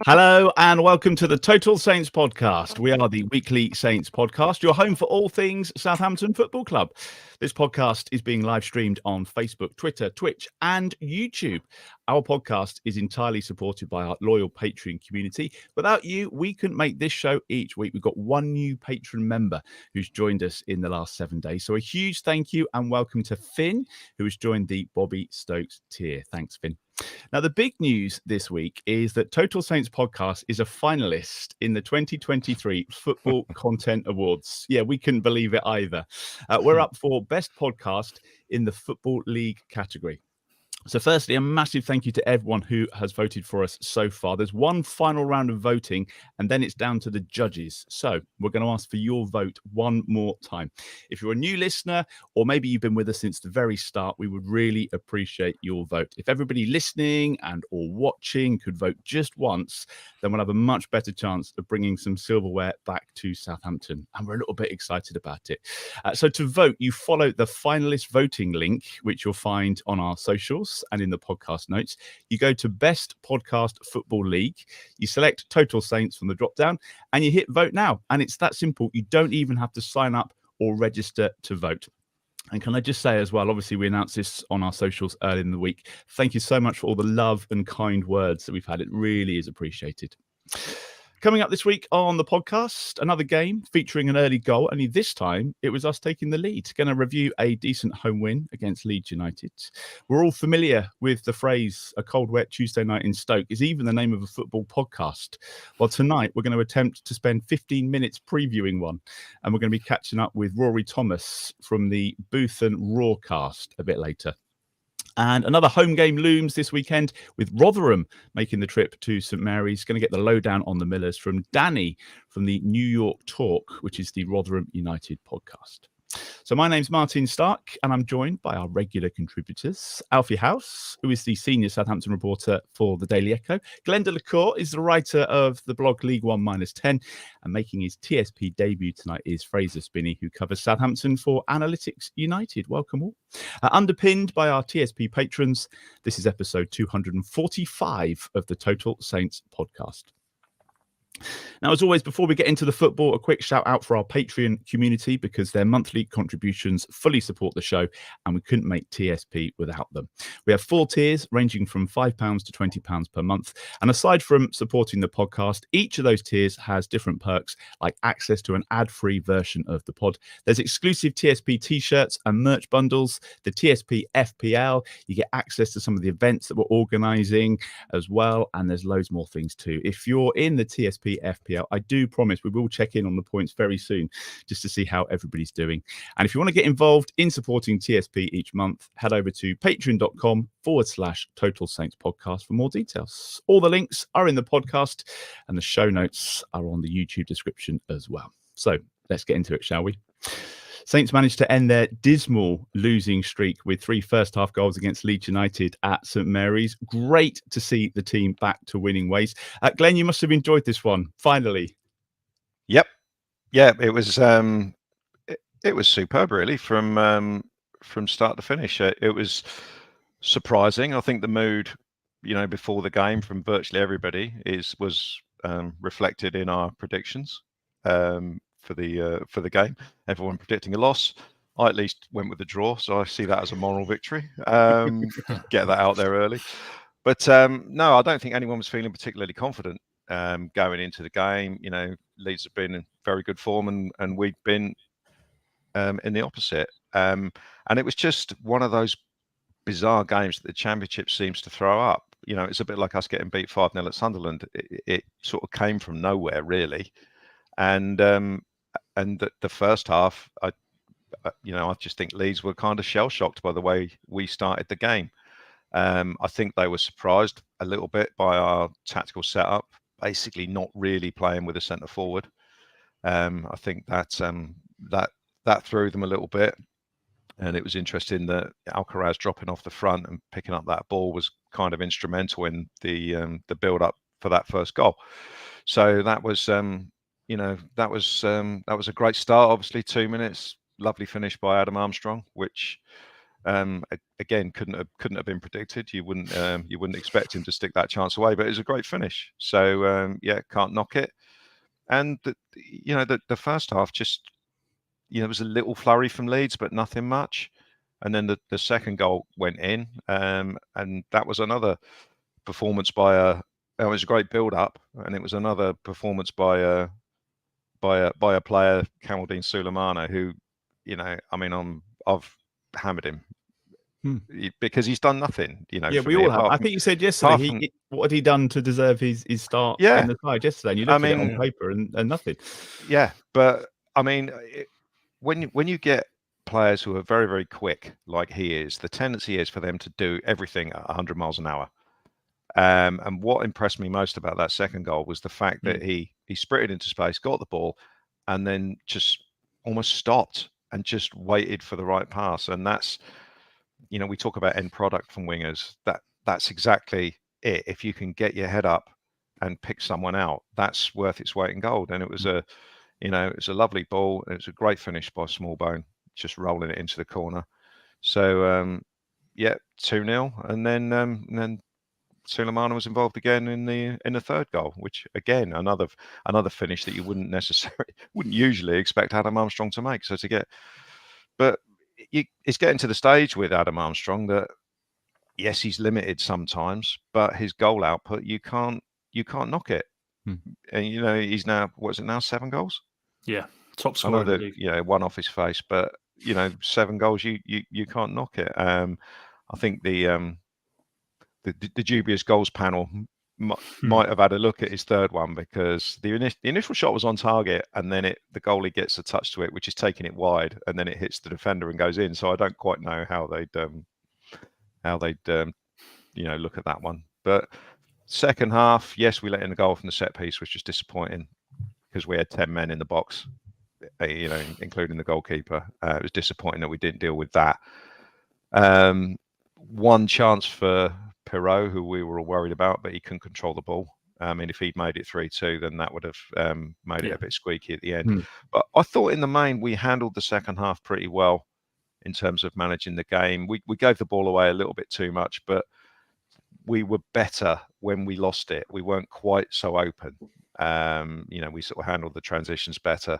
Hello and welcome to the Total Saints podcast. We are the weekly Saints podcast, your home for all things Southampton Football Club. This podcast is being live streamed on Facebook, Twitter, Twitch and YouTube. Our podcast is entirely supported by our loyal Patreon community. Without you, we couldn't make this show each week. We've got one new patron member who's joined us in the last 7 days. So a huge thank you and welcome to Finn, who has joined the Bobby Stokes tier. Thanks, Finn. Now, the big news this week is that Total Saints Podcast is a finalist in the 2023 Football Content Awards. Yeah, we couldn't believe it either. We're up for Best Podcast in the Football League category. So firstly, a massive thank you to everyone who has voted for us so far. There's one final round of voting, and then it's down to the judges. So we're going to ask for your vote one more time. If you're a new listener, or maybe you've been with us since the very start, we would really appreciate your vote. If everybody listening and or watching could vote just once, then we'll have a much better chance of bringing some silverware back to Southampton. And we're a little bit excited about it. So to vote, you follow the finalist voting link, which you'll find on our socials and in the podcast notes. You go to Best Podcast Football League, you select Total Saints from the drop down, and you hit vote now. And it's that simple. You don't even have to sign up or register to vote. And can I just say as well, obviously we announced this on our socials earlier in the week. Thank you so much for all the love and kind words that we've had. It really is appreciated. Coming up this week on the podcast, another game featuring an early goal. Only this time, it was us taking the lead. Going to review a decent home win against Leeds United. We're all familiar with the phrase, a cold, wet Tuesday night in Stoke is even the name of a football podcast. Well, tonight, we're going to attempt to spend 15 minutes previewing one. And we're going to be catching up with Rori Thomas from the Boothen Roarcast a bit later. And another home game looms this weekend with Rotherham making the trip to St Mary's. Going to get the lowdown on the Millers from Danny from the New York Talk, which is the Rotherham United podcast. So my name's Martin Starke, and I'm joined by our regular contributors. Alfie House, who is the senior Southampton reporter for the Daily Echo. Glen de Cour is the writer of the blog League 1-10, and making his TSP debut tonight is Fraser Spinney, who covers Southampton for Analytics United. Welcome all. Underpinned by our TSP patrons, this is episode 245 of the Total Saints podcast. Now, as always, before we get into the football, a quick shout out for our Patreon community because their monthly contributions fully support the show and we couldn't make TSP without them. We have 4 tiers ranging from £5 to £20 per month. And aside from supporting the podcast, each of those tiers has different perks like access to an ad-free version of the pod. There's exclusive TSP t-shirts and merch bundles, the TSP FPL. You get access to some of the events that we're organising as well. And there's loads more things too. If you're in the TSP FPL, I do promise we will check in on the points very soon just to see how everybody's doing. And if you want to get involved in supporting TSP each month, head over to patreon.com/Total Saints Podcast for more details. All the links are in the podcast and the show notes are on the YouTube description as well. So let's get into it, shall we? Saints managed to end their dismal losing streak with 3 first-half goals against Leeds United at St Mary's. Great to see the team back to winning ways. Glen, you must have enjoyed this one, finally. Yep. Yeah, it was superb, really, from start to finish. It was surprising. I think the mood, before the game from virtually everybody was reflected in our predictions. For the game, everyone predicting a loss. I at least went with the draw, so I see that as a moral victory. Get that out there early. But no, I don't think anyone was feeling particularly confident going into the game. Leeds have been in very good form, and we've been in the opposite. And it was just one of those bizarre games that the Championship seems to throw up. It's a bit like us getting beat 5-0 at Sunderland. It sort of came from nowhere, really. And the first half, I just think Leeds were kind of shell-shocked by the way we started the game. I think they were surprised a little bit by our tactical setup, basically not really playing with a centre forward. I think that threw them a little bit. And it was interesting that Alcaraz dropping off the front and picking up that ball was kind of instrumental in the build-up for that first goal. So that was. That was a great start. Obviously, 2 minutes, lovely finish by Adam Armstrong, which Again, couldn't have been predicted. You wouldn't expect him to stick that chance away, but it was a great finish. So can't knock it. And the first half just it was a little flurry from Leeds, but nothing much. And then the second goal went in, and that was another performance by it was a great build up, and it was another performance by a player, Kamaldeen Sulemana, who I've hammered him because he's done nothing. Yeah, we all have. I think you said yesterday what had he done to deserve his start in the side yesterday? And you looked at it on paper and nothing. Yeah, but I mean, when you get players who are very, very quick, like he is, the tendency is for them to do everything at 100 miles an hour. And what impressed me most about that second goal was the fact that he sprinted into space, got the ball, and then just almost stopped and just waited for the right pass. And that's, we talk about end product from wingers. That's exactly it. If you can get your head up and pick someone out, that's worth its weight in gold. And it was a lovely ball. It was a great finish by Smallbone, just rolling it into the corner. So 2-0, and then Sulemana was involved again in the third goal, which again another finish that you wouldn't usually expect Adam Armstrong to make. But it's getting to the stage with Adam Armstrong that yes, he's limited sometimes, but his goal output you can't knock it. And he's now 7 goals? Yeah, top scorer. I know that one off his face, but 7 goals you can't knock it. I think the dubious goals panel might have had a look at his third one, because the initial shot was on target, and then the goalie gets a touch to it, which is taking it wide, and then it hits the defender and goes in. So I don't quite know how they'd look at that one. But second half, yes, we let in a goal from the set piece, which was disappointing because we had 10 men in the box, including the goalkeeper. It was disappointing that we didn't deal with that. One chance for Perot, who we were all worried about, but he couldn't control the ball. If he'd made it 3-2, then that would have made it a bit squeaky at the end. But I thought in the main we handled the second half pretty well in terms of managing the game. We gave the ball away a little bit too much, but we were better when we lost it. We weren't quite so open. We sort of handled the transitions better.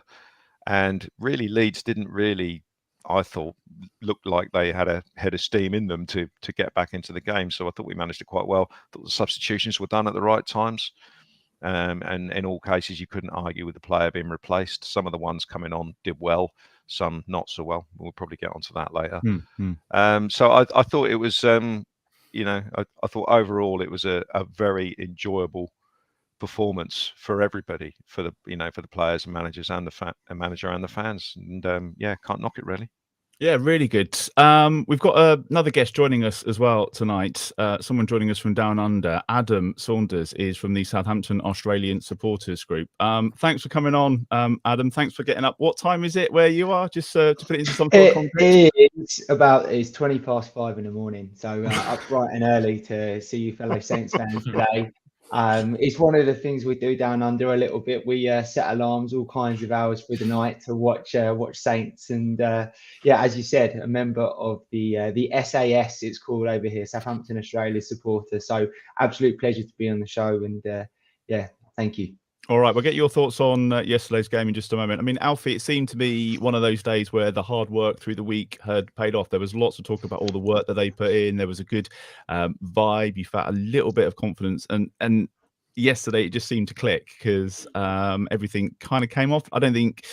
And really, Leeds didn't really, I thought, look like they had a head of steam in them to get back into the game. So I thought we managed it quite well. I thought the substitutions were done at the right times. And in all cases, you couldn't argue with the player being replaced. Some of the ones coming on did well, some not so well. We'll probably get onto that later. So I thought it was, I thought overall it was a very enjoyable performance for everybody, for the players and managers and the manager and the fans. And can't knock it really. Yeah, really good. We've got another guest joining us as well tonight. Someone joining us from down under. Adam Saunders is from the Southampton Australian Supporters Group. Thanks for coming on, Adam. Thanks for getting up. What time is it where you are? Just to put it into some sort of context. It's 5:20 in the morning. So up bright and early to see you fellow Saints fans today. It's one of the things we do down under a little bit. We set alarms all kinds of hours through the night to watch Saints, and as you said, a member of the SAS, it's called over here, Southampton Australia supporter. So absolute pleasure to be on the show, and thank you. All right, we'll get your thoughts on yesterday's game in just a moment. I mean, Alfie, it seemed to be one of those days where the hard work through the week had paid off. There was lots of talk about all the work that they put in. There was a good vibe. You felt a little bit of confidence. And yesterday, it just seemed to click because everything kind of came off. I don't think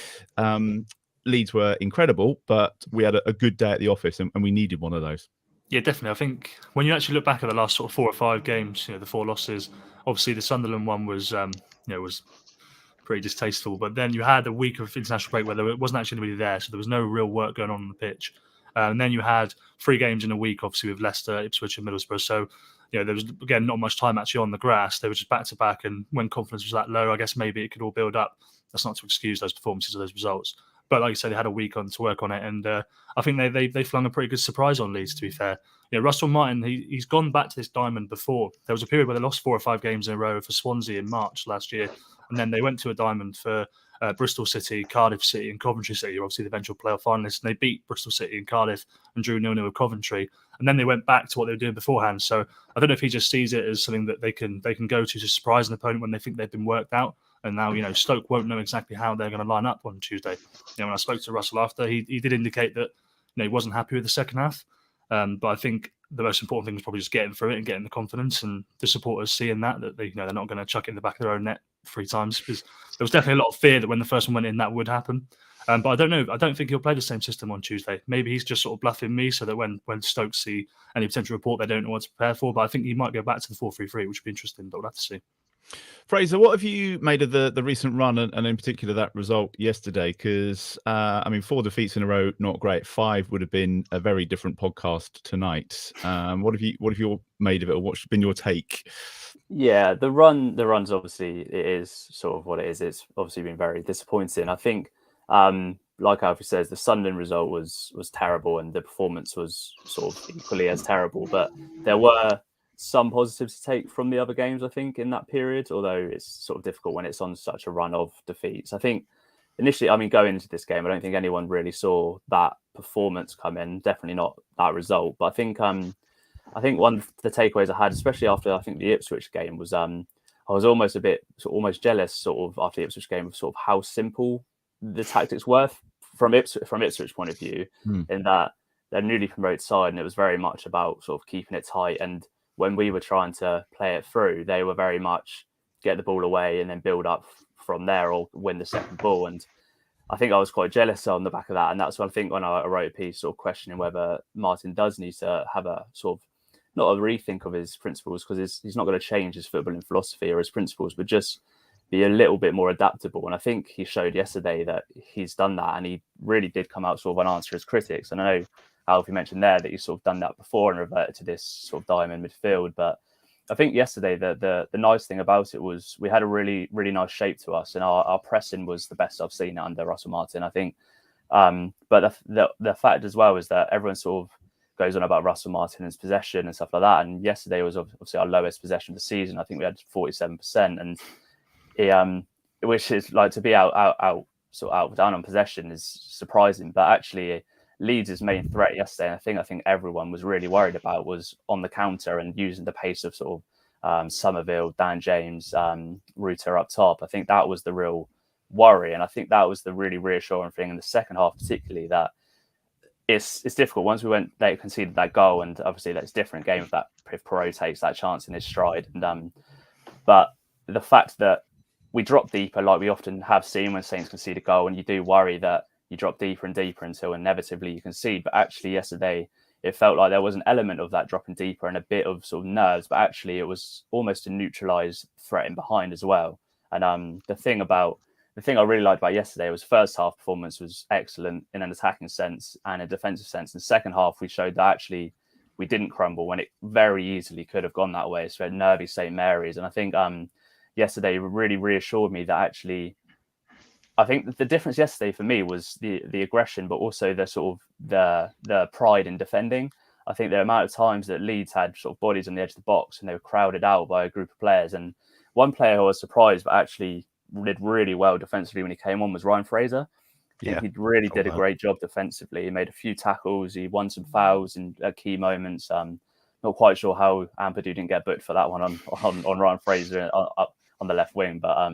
Leeds were incredible, but we had a good day at the office, and we needed one of those. Yeah, definitely. I think when you actually look back at the last sort of 4 or 5 games, the 4 losses, obviously the Sunderland one was was pretty distasteful. But then you had a week of international break where there wasn't actually anybody there, so there was no real work going on the pitch. And then you had 3 games in a week, obviously with Leicester, Ipswich, and Middlesbrough. So there was again not much time actually on the grass. They were just back to back, and when confidence was that low, I guess maybe it could all build up. That's not to excuse those performances or those results. But like I said, they had a week on to work on it, and I think they flung a pretty good surprise on Leeds. To be fair, Russell Martin, he's gone back to this diamond before. There was a period where they lost 4 or 5 games in a row for Swansea in March last year, and then they went to a diamond for Bristol City, Cardiff City, and Coventry City, are obviously the eventual playoff finalists. And they beat Bristol City and Cardiff and drew 0-0 with Coventry. And then they went back to what they were doing beforehand. So I don't know if he just sees it as something that they can go to surprise an opponent when they think they've been worked out. And now, Stoke won't know exactly how they're going to line up on Tuesday. When I spoke to Russell after, he did indicate that he wasn't happy with the second half. But I think the most important thing is probably just getting through it and getting the confidence, and the supporters seeing that they're not going to chuck it in the back of their own net 3 times, because there was definitely a lot of fear that when the first one went in, that would happen. But I don't know. I don't think he'll play the same system on Tuesday. Maybe he's just sort of bluffing me so that when Stoke see any potential report, they don't know what to prepare for. But I think he might go back to the 4-3-3, which would be interesting, but we'll have to see. Fraser, what have you made of the recent run, and in particular that result yesterday? Because 4 defeats in a row, not great. 5 would have been a very different podcast tonight. What have you made of it, or what's been your take? Yeah, the run's obviously, it is sort of what it is. It's obviously been very disappointing. I think, like Alfie says, the Sunderland result was terrible, and the performance was sort of equally as terrible. But there were some positives to take from the other games, I think, in that period, although it's sort of difficult when it's on such a run of defeats. I think initially, going into this game, I don't think anyone really saw that performance come in, definitely not that result. But I think one of the takeaways I had, especially after I think the Ipswich game, was I was almost a bit almost jealous sort of after the Ipswich game of sort of how simple the tactics were from Ipswich point of view, in that they're newly promoted side, and it was very much about sort of keeping it tight. And when we were trying to play it through, they were very much get the ball away and then build up from there, or win the second ball. And I think I was quite jealous on the back of that. And that's what I think when I wrote a piece sort of questioning whether Martin does need to have a sort of, not a rethink of his principles, because he's not going to change his footballing philosophy or his principles, but just be a little bit more adaptable. And I think he showed yesterday that he's done that, and he really did come out sort of an answer to his critics. And I know Alfie mentioned there that he's sort of done that before and reverted to this sort of diamond midfield. But I think yesterday the nice thing about it was we had a really, really nice shape to us, and our pressing was the best I've seen under Russell Martin, I think. But the fact as well is that everyone sort of goes on about Russell Martin's possession and stuff like that. And yesterday was obviously our lowest possession of the season. I think we had 47%, and which is like, to be out down on possession is surprising. But actually, Leeds' main threat yesterday, and I think everyone was really worried about, was on the counter and using the pace of sort of Somerville, Dan James, Rutter up top. I think that was the real worry, and I think that was the really reassuring thing in the second half, particularly, that it's difficult once they conceded that goal, and obviously that's a different game if Perot takes that chance in his stride. And but the fact that we drop deeper, like we often have seen when Saints concede a goal, and you do worry that you drop deeper and deeper until inevitably you concede. But actually yesterday, it felt like there was an element of that dropping deeper and a bit of sort of nerves, but actually it was almost a neutralised threat in behind as well. And the thing I really liked about yesterday was first half performance was excellent in an attacking sense and a defensive sense. In the second half, we showed that actually we didn't crumble when it very easily could have gone that way. So nervy St. Mary's. And I think yesterday really reassured me that actually, I think the difference yesterday for me was the aggression, but also the sort of the pride in defending. I think the amount of times that Leeds had sort of bodies on the edge of the box and they were crowded out by a group of players. And one player who I was surprised but actually did really well defensively when he came on was Ryan Fraser. Yeah, he really did a great job defensively. He made a few tackles. He won some fouls at key moments. Not quite sure how Ampadu didn't get booked for that one on Ryan Fraser up on the left wing, but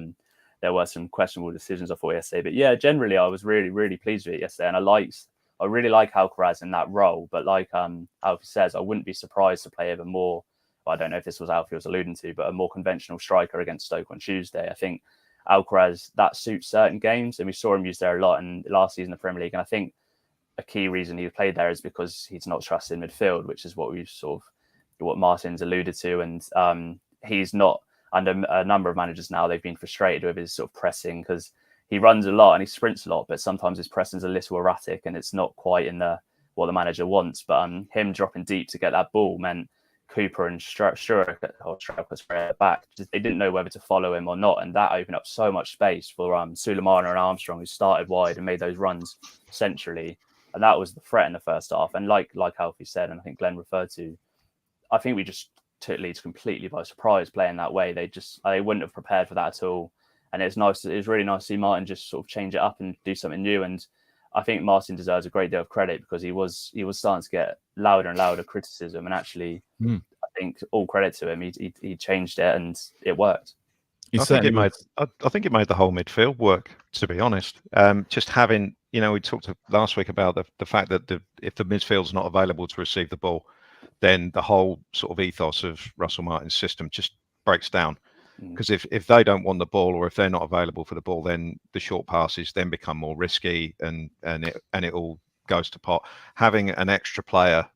there were some questionable decisions I thought yesterday. But yeah, generally I was really, really pleased with it yesterday, and I really like Alcaraz in that role. But like Alfie says, I wouldn't be surprised to play even more. I don't know if this was Alfie was alluding to, but a more conventional striker against Stoke on Tuesday. I think Alcaraz, that suits certain games, and we saw him used there a lot in last season in the Premier League. And I think a key reason he played there is because he's not trusted in midfield, which is what what Martin's alluded to. And he's not, under a number of managers now, they've been frustrated with his sort of pressing, because he runs a lot and he sprints a lot, but sometimes his pressing's a little erratic and it's not quite in what the manager wants. But him dropping deep to get that ball meant Cooper and Starke back, they didn't know whether to follow him or not, and that opened up so much space for Sulemana and Armstrong, who started wide and made those runs centrally, and that was the threat in the first half. And like Alfie said, and I think Glen referred to, I think we just took Leeds completely by surprise playing that way. They wouldn't have prepared for that at all. And it's nice. It was really nice to see Martin just sort of change it up and do something new. And I think Martin deserves a great deal of credit because he was starting to get louder and louder criticism. And actually, I think all credit to him. He changed it and it worked. I think it made the whole midfield work, to be honest. Just having, we talked last week about the fact that if the midfield's not available to receive the ball, then the whole sort of ethos of Russell Martin's system just breaks down. Because if they don't want the ball or if they're not available for the ball, then the short passes then become more risky and it all goes to pot. Having an extra player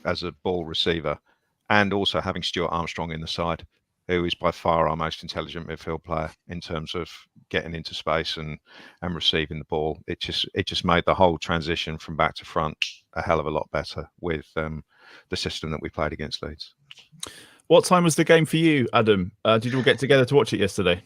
as a ball receiver and also having Stuart Armstrong in the side, who is by far our most intelligent midfield player in terms of getting into space and receiving the ball. It just made the whole transition from back to front a hell of a lot better with the system that we played against Leeds. What time was the game for you, Adam? Did you all get together to watch it yesterday?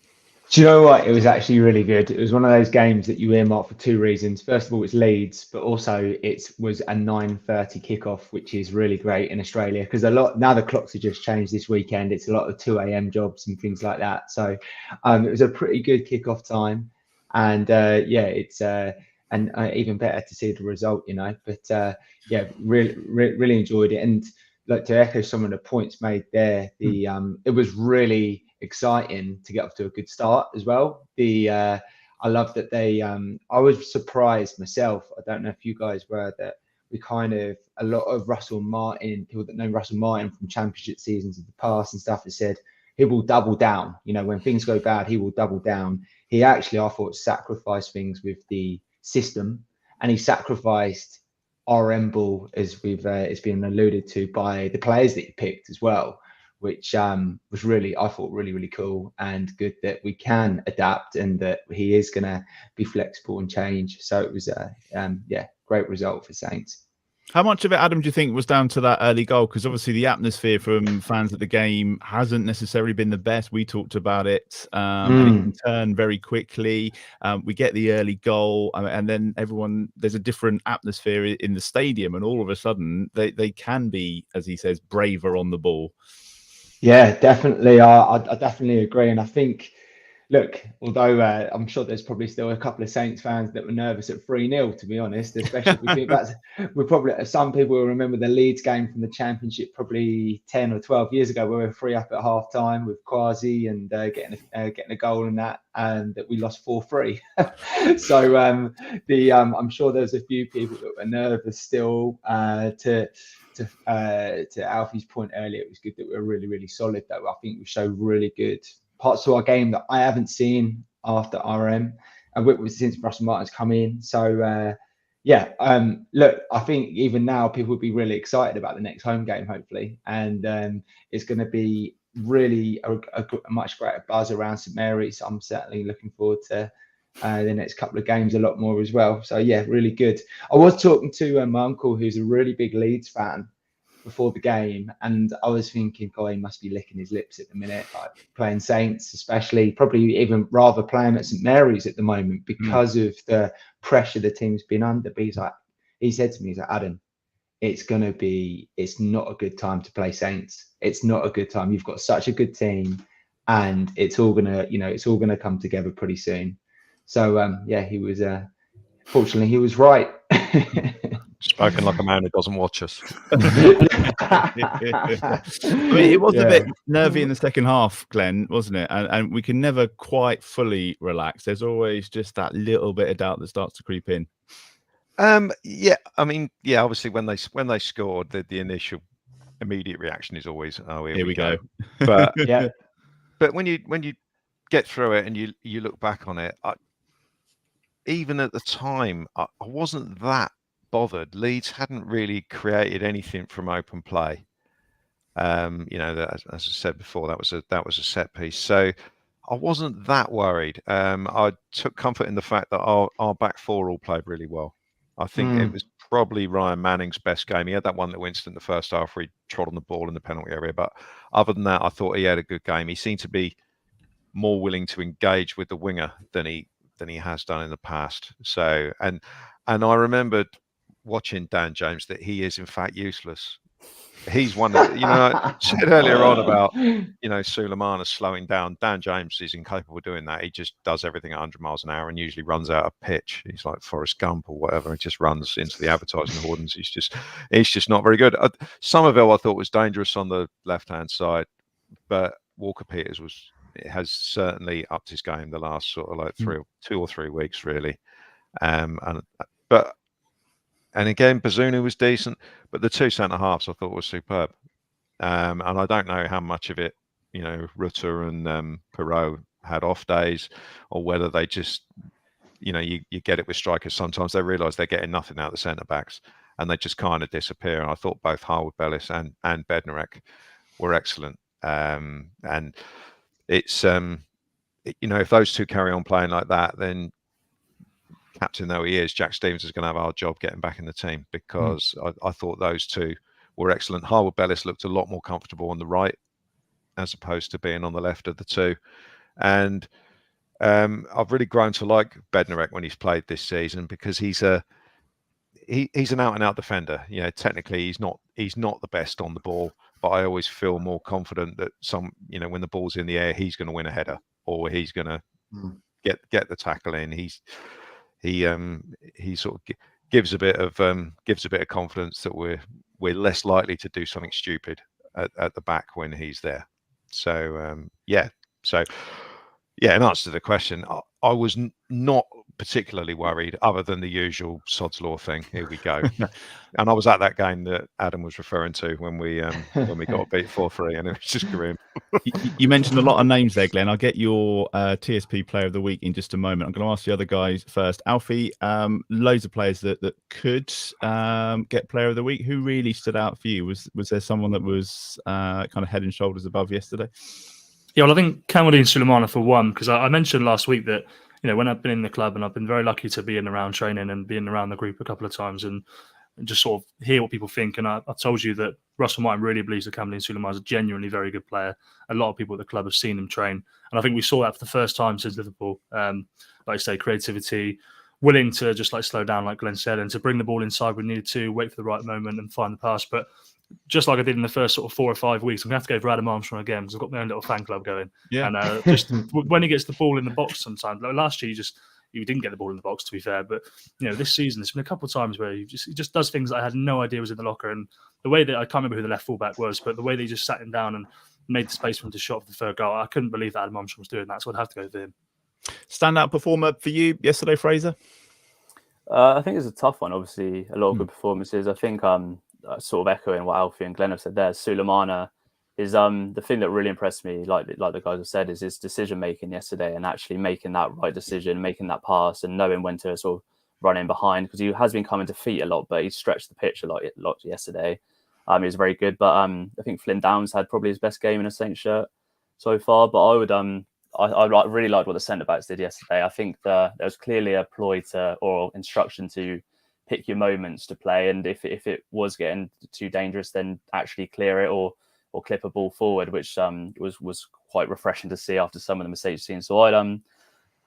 Do you know what? It was actually really good. It was one of those games that you earmark for two reasons. First of all, it's Leeds, but also it was a 9:30 kickoff, which is really great in Australia because now the clocks have just changed this weekend. It's a lot of 2 a.m. jobs and things like that. So it was a pretty good kickoff time, and it's and even better to see the result, But really enjoyed it. And like to echo some of the points made there, it was really exciting to get off to a good start as well. I love that I was surprised myself. I don't know if you guys were, that we a lot of Russell Martin, people that know Russell Martin from championship seasons of the past and stuff, have said he will double down. When things go bad, he will double down. He actually, I thought, sacrificed things with the system, and he sacrificed RM ball, as it's been alluded to by the players that he picked as well, which was really, I thought, really, really cool and good that we can adapt and that he is going to be flexible and change. So it was a great result for Saints. How much of it, Adam, do you think was down to that early goal? Because obviously the atmosphere from fans at the game hasn't necessarily been the best. We talked about it, and it can turn very quickly. We get the early goal, and then there's a different atmosphere in the stadium, and all of a sudden they can be, as he says, braver on the ball. Yeah, definitely. I definitely agree. And I think, look, although I'm sure there's probably still a couple of Saints fans that were nervous at 3-0, to be honest, especially if we think some people will remember the Leeds game from the Championship probably 10 or 12 years ago, where we were 3-up at half time with Quasi and getting a goal in that, and that we lost 4-3. So I'm sure there's a few people that were nervous still. To Alfie's point earlier, it was good that we were really, really solid, though. I think we showed really good parts of our game that I haven't seen after RM and since Russell Martin's come in. So look, I think even now people will be really excited about the next home game, hopefully, and it's going to be really a much greater buzz around St Mary's. I'm certainly looking forward to the next couple of games a lot more as well. So yeah, really good. I was talking to my uncle, who's a really big Leeds fan, before the game, and I was thinking, God, he must be licking his lips at the minute, like playing Saints, especially, probably even rather playing at St Mary's at the moment because of the pressure the team's been under. But he said to me, he's like, Adam, it's not a good time to play Saints. It's not a good time. You've got such a good team, and it's all gonna come together pretty soon. So he was fortunately he was right. Spoken like a man who doesn't watch us. I mean, it was a bit nervy in the second half, Glen, wasn't it? And we can never quite fully relax. There's always just that little bit of doubt that starts to creep in. Obviously when they scored, the initial immediate reaction is always, oh, here we go. But but when you get through it and you look back on it, even at the time, I wasn't that bothered. Leeds hadn't really created anything from open play. As I said before, that was a set piece. So I wasn't that worried. I took comfort in the fact that our back four all played really well. I think it was probably Ryan Manning's best game. He had that one little instant in the first half where he trod on the ball in the penalty area. But other than that, I thought he had a good game. He seemed to be more willing to engage with the winger than he has done in the past. So and I remembered watching Dan James that he is in fact useless. He's one that, I said earlier on about, Sulemana slowing down. Dan James is incapable of doing that. He just does everything at 100 miles an hour and usually runs out of pitch. He's like Forrest Gump or whatever. He just runs into the advertising hoardings. He's just not very good. Somerville I thought was dangerous on the left-hand side, but Walker Peters has certainly upped his game the last sort of like 2 or 3 weeks, really. And again, Bazunu was decent, but the two centre halves I thought were superb. And I don't know how much of it, Rutter and Perot had off days, or whether they just, you get it with strikers. Sometimes they realise they're getting nothing out of the centre backs, and they just kind of disappear. And I thought both Harwood-Bellis and Bednarek were excellent. And it's if those two carry on playing like that, then, captain though he is, Jack Stevens is going to have a hard job getting back in the team, because I thought those two were excellent. Harwood-Bellis looked a lot more comfortable on the right as opposed to being on the left of the two. And I've really grown to like Bednarek when he's played this season, because he's an out-and-out defender. Technically he's not the best on the ball, but I always feel more confident that when the ball's in the air, he's going to win a header, or he's going to get the tackle in. He sort of gives a bit of confidence that we're less likely to do something stupid at the back when he's there. So in answer to the question, I was not particularly worried, other than the usual sod's law thing. Here we go. And I was at that game that Adam was referring to when we got beat 4-3, and it was just grim. You mentioned a lot of names there, Glenn. I'll get your TSP Player of the Week in just a moment. I'm going to ask the other guys first. Alfie, loads of players that could get Player of the Week. Who really stood out for you? Was there someone that was kind of head and shoulders above yesterday? Yeah, well, I think Kamaldeen Sulemana for one, because I mentioned last week that when I've been in the club, and I've been very lucky to be in around training and being around the group a couple of times and just sort of hear what people think. And I told you that Russell Martin really believes that Kamaldeen Sulemana is a genuinely very good player. A lot of people at the club have seen him train, and I think we saw that for the first time since Liverpool. Like I say, creativity, willing to just slow down, like Glenn said, and to bring the ball inside when needed to, wait for the right moment and find the pass. But just like I did in the first sort of 4 or 5 weeks, I'm going to have to go for Adam Armstrong again, because I've got my own little fan club going. Yeah. And just when he gets the ball in the box sometimes, like last year you didn't get the ball in the box, to be fair, but this season there's been a couple of times where he just does things that I had no idea was in the locker. And the way that, I can't remember who the left fullback was, but the way they just sat him down and made the space for him to shot for the third goal, I couldn't believe that Adam Armstrong was doing that, so I'd have to go for him. Standout performer for you yesterday, Fraser? I think it's a tough one. Obviously, a lot of good performances. I think sort of echoing what Alfie and Glen have said there, Sulemana is the thing that really impressed me, like the guys have said, is his decision making yesterday, and actually making that right decision, making that pass, and knowing when to sort of run in behind, because he has been coming to feet a lot, but he stretched the pitch a lot yesterday. He was very good, but I think Flynn Downs had probably his best game in a Saints shirt so far. But I would I really liked what the centre backs did yesterday. I think there was clearly a ploy or instruction to pick your moments to play, and if it was getting too dangerous, then actually clear it or clip a ball forward, which was quite refreshing to see after some of the mistakes seen. So I think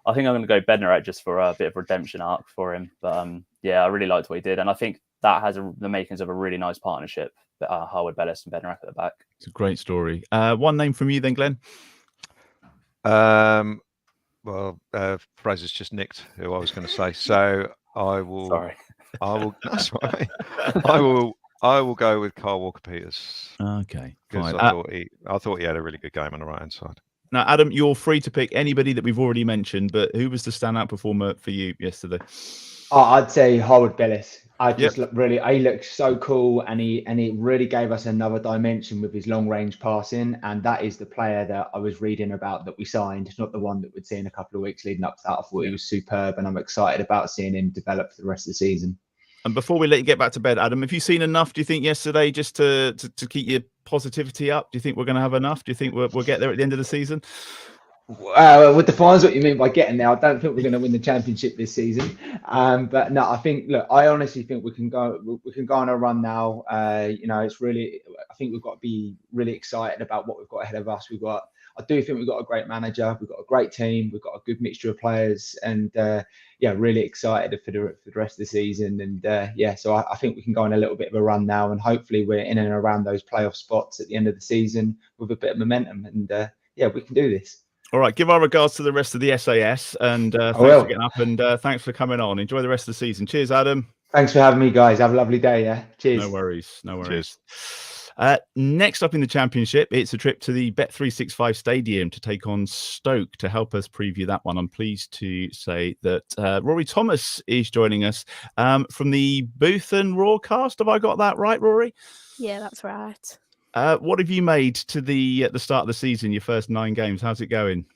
I'm going to go Bednarek just for a bit of redemption arc for him. But I really liked what he did, and I think that has the makings of a really nice partnership. Harwood-Bellis and Bednarek at the back. It's a great story. One name from you then, Glenn. Fraser's just nicked who I was going to say, so I will. Sorry. That's right. I will go with Kyle Walker-Peters. Okay, because I thought he had a really good game on the right hand side. Now, Adam, you're free to pick anybody that we've already mentioned, but who was the standout performer for you yesterday? I'd say Harwood-Bellis. He looked so cool, and he really gave us another dimension with his long range passing. And that is the player that I was reading about that we signed. It's not the one that we'd seen a couple of weeks leading up to that. I thought he was superb, and I'm excited about seeing him develop for the rest of the season. And before we let you get back to bed, Adam, have you seen enough, do you think, yesterday just to keep your positivity up? Do you think we're going to have enough? Do you think we'll get there at the end of the season? Well, defines what you mean by getting there. I don't think we're going to win the championship this season, but no, I honestly think we can go on a run now. It's really, I think we've got to be really excited about what we've got ahead of us. I I do think we've got a great manager, we've got a great team, we've got a good mixture of players, and really excited for the rest of the season. And so I think we can go on a little bit of a run now, and hopefully we're in and around those playoff spots at the end of the season with a bit of momentum. And we can do this. All right, give our regards to the rest of the SAS, and thanks for getting up, and thanks for coming on. Enjoy the rest of the season. Cheers, Adam. Thanks for having me, guys. Have a lovely day. Yeah, cheers. No worries. Cheers. Next up in the Championship, it's a trip to the Bet365 Stadium to take on Stoke. To help us preview that one, I'm pleased to say that Rori Thomas is joining us from the Boothen Roarcast. Have I got that right, Rory? Yeah, that's right. What have you made to the at the start of the season, your first 9 games? How's it going?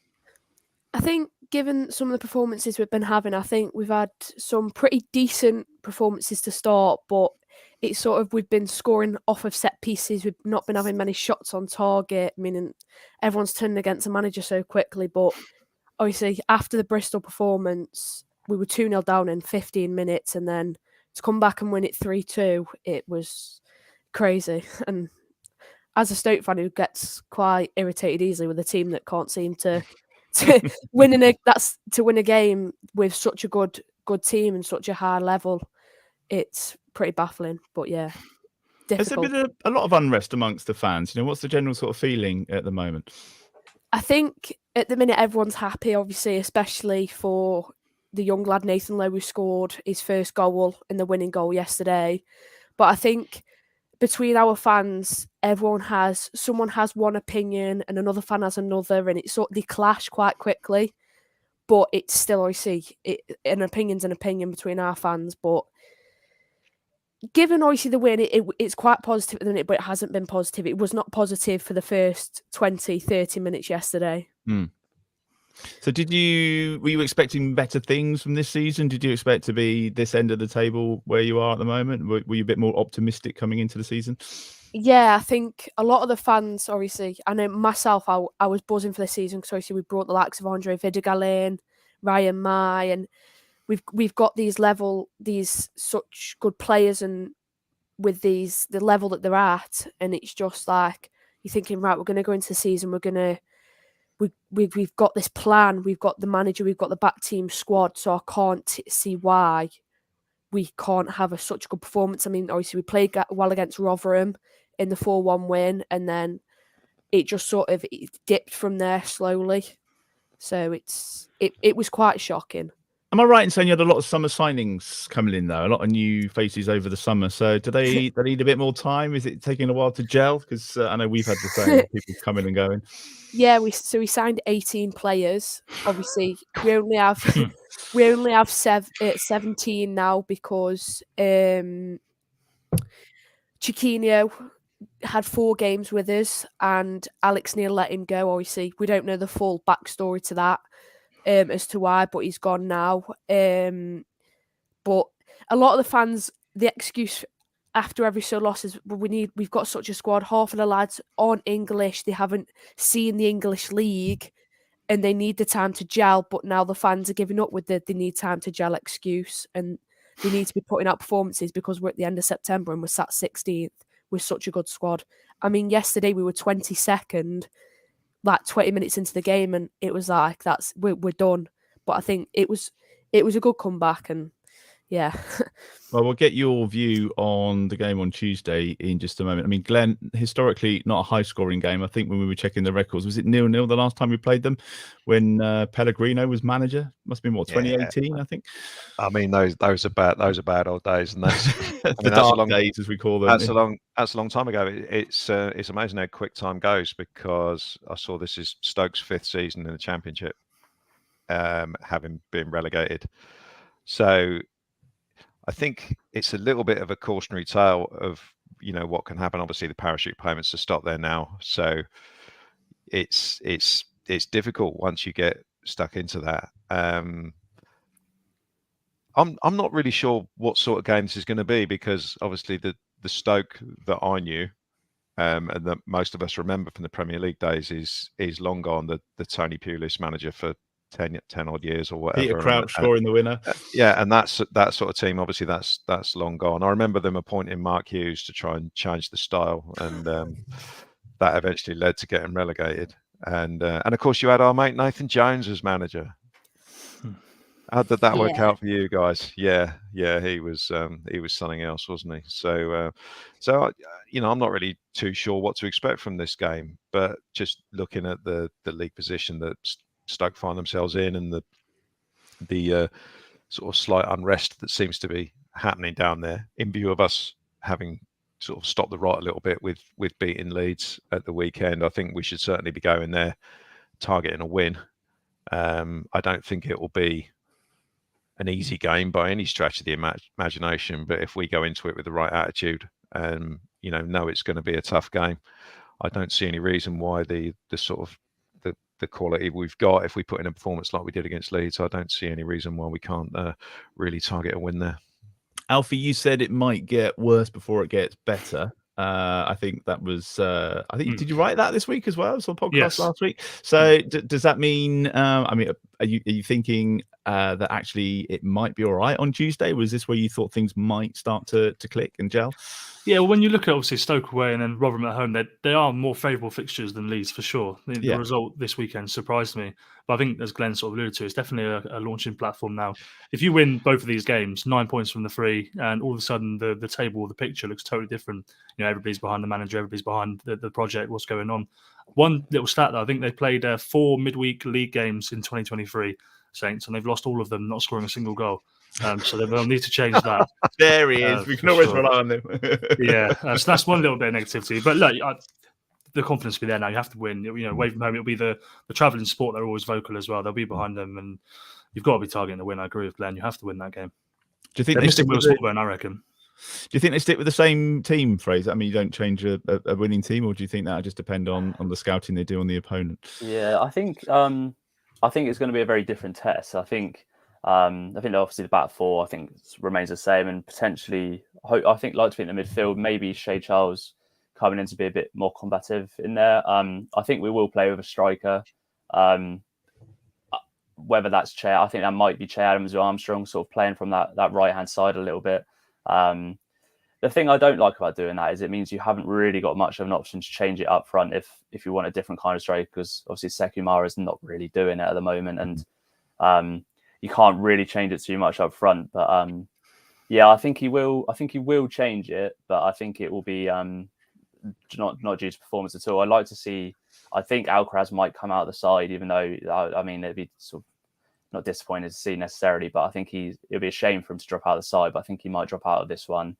I think given some of the performances we've been having, I think we've had some pretty decent performances to start, but it's sort of we've been scoring off of set pieces. We've not been having many shots on target, meaning everyone's turning against the manager so quickly. But obviously, after the Bristol performance, we were 2-0 down in 15 minutes, and then to come back and win it 3-2, it was crazy. And as a Stoke fan who gets quite irritated easily with a team that can't seem to win a game with such a good team and such a high level, it's pretty baffling. But yeah, difficult. Has there been a lot of unrest amongst the fans? What's the general sort of feeling at the moment? I think at the minute everyone's happy, obviously, especially for the young lad Nathan Lowe who scored his first goal in the winning goal yesterday. But I think between our fans, someone has one opinion and another fan has another, and they clash quite quickly. But it's still, obviously, an opinion's an opinion between our fans. But given, obviously, the win, it's quite positive at the minute, but it hasn't been positive. It was not positive for the first 20, 30 minutes yesterday. So were you expecting better things from this season? Did you expect to be this end of the table where you are at the moment? Were you a bit more optimistic coming into the season? Yeah, I think a lot of the fans, obviously, I know myself, I was buzzing for the season because obviously we brought the likes of Andre Vidigal in, Ryan Mai, and we've got these such good players, and with the level that they're at, and it's just like you're thinking, right, we're going to go into the season, we've got this plan, we've got the manager, we've got the back team squad, so I can't see why we can't have such a good performance. I mean, obviously we played well against Rotherham in the 4-1 win, and then it just sort of dipped from there slowly. So it was quite shocking. Am I right in saying you had a lot of summer signings coming in, though? A lot of new faces over the summer. So do they need a bit more time? Is it taking a while to gel? Because I know we've had the same people coming and going. Yeah, we signed 18 players. Obviously, we only have 17 now because Chiquinho had 4 games with us and Alex Neil let him go. Obviously, we don't know the full backstory to that as to why, but he's gone now. But a lot of the fans, the excuse after every so loss is we've got such a squad. Half of the lads aren't English. They haven't seen the English league and they need the time to gel. But now the fans are giving up with they need time to gel excuse, and they need to be putting out performances because we're at the end of September and we're sat 16th with such a good squad. I mean, yesterday we were 22nd, like 20 minutes into the game, and it was like we're done. But I think it was a good comeback, and yeah. Well, we'll get your view on the game on Tuesday in just a moment. I mean, Glen, historically not a high-scoring game. I think when we were checking the records, was it 0-0 the last time we played them when Pellegrino was manager? Must have been 2018, I think. I mean, those are bad old days, and that's the dark days, as we call them. That's a long time ago. It's amazing how quick time goes, because I saw this is Stoke's 5th season in the Championship, having been relegated. So I think it's a little bit of a cautionary tale of, what can happen. Obviously, the parachute payments are stopped there now, so it's difficult once you get stuck into that. I'm not really sure what sort of game this is going to be, because obviously the Stoke that I knew and that most of us remember from the Premier League days is long gone. The Tony Pulis manager for 10 odd years or whatever. Peter Crouch scoring the winner. Yeah, and that sort of team, obviously that's long gone. I remember them appointing Mark Hughes to try and change the style, and that eventually led to getting relegated. And of course, you had our mate Nathan Jones as manager. How did that work out for you guys? Yeah, he was something else, wasn't he? So, I'm not really too sure what to expect from this game. But just looking at the league position that Stoke find themselves in, and the sort of slight unrest that seems to be happening down there, in view of us having sort of stopped the rot a little bit with beating Leeds at the weekend, I think we should certainly be going there targeting a win. I don't think it will be an easy game by any stretch of the imagination, but if we go into it with the right attitude and know it's going to be a tough game, I don't see any reason why the sort of the quality we've got, if we put in a performance like we did against Leeds, I don't see any reason why we can't really target a win there. Alfie, you said it might get worse before it gets better. I think that was. Did you write that this week as well? So podcast last week. So does that mean? Are you thinking that actually it might be all right on Tuesday? Was this where you thought things might start to click and gel? Yeah, well, when you look at obviously Stoke away and then Rotherham at home, they are more favourable fixtures than Leeds for sure. The result this weekend surprised me, but I think as Glen sort of alluded to, it's definitely a launching platform now. If you win both of these games, 9 points from the 3, and all of a sudden the table, the picture looks totally different. Everybody's behind the manager, everybody's behind the project. What's going on? One little stat though, I think they played 4 midweek league games in 2023, Saints, and they've lost all of them, not scoring a single goal. So they'll need to change that. There he is. We can always rely on him. So that's one little bit of negativity. But look, the confidence will be there now. You have to win. Away from home, it'll be the travelling sport. They're always vocal as well. They'll be behind them, and you've got to be targeting the win. I agree with Glenn. You have to win that game. Do you think they stick with Will, I reckon? Do you think they stick with the same team, Fraser? I mean, you don't change a winning team, or do you think that'll just depend on the scouting they do on the opponent? Yeah, I think it's going to be a very different test. I think obviously the back four remains the same, and potentially I think like to think the midfield, maybe Shea Charles coming in to be a bit more combative in there. I think we will play with a striker. Whether that's Che, I think that might be Che Adams or Armstrong, sort of playing from that right hand side a little bit. The thing I don't like about doing that is it means you haven't really got much of an option to change it up front if you want a different kind of striker, because obviously Sekumara is not really doing it at the moment, and you can't really change it too much up front. But I think he will. I think he will change it, but I think it will be not due to performance at all. I'd like to see. I think Alcaraz might come out of the side, even though it'd be sort of not disappointed to see necessarily. But I think it'd be a shame for him to drop out of the side. But I think he might drop out of this one,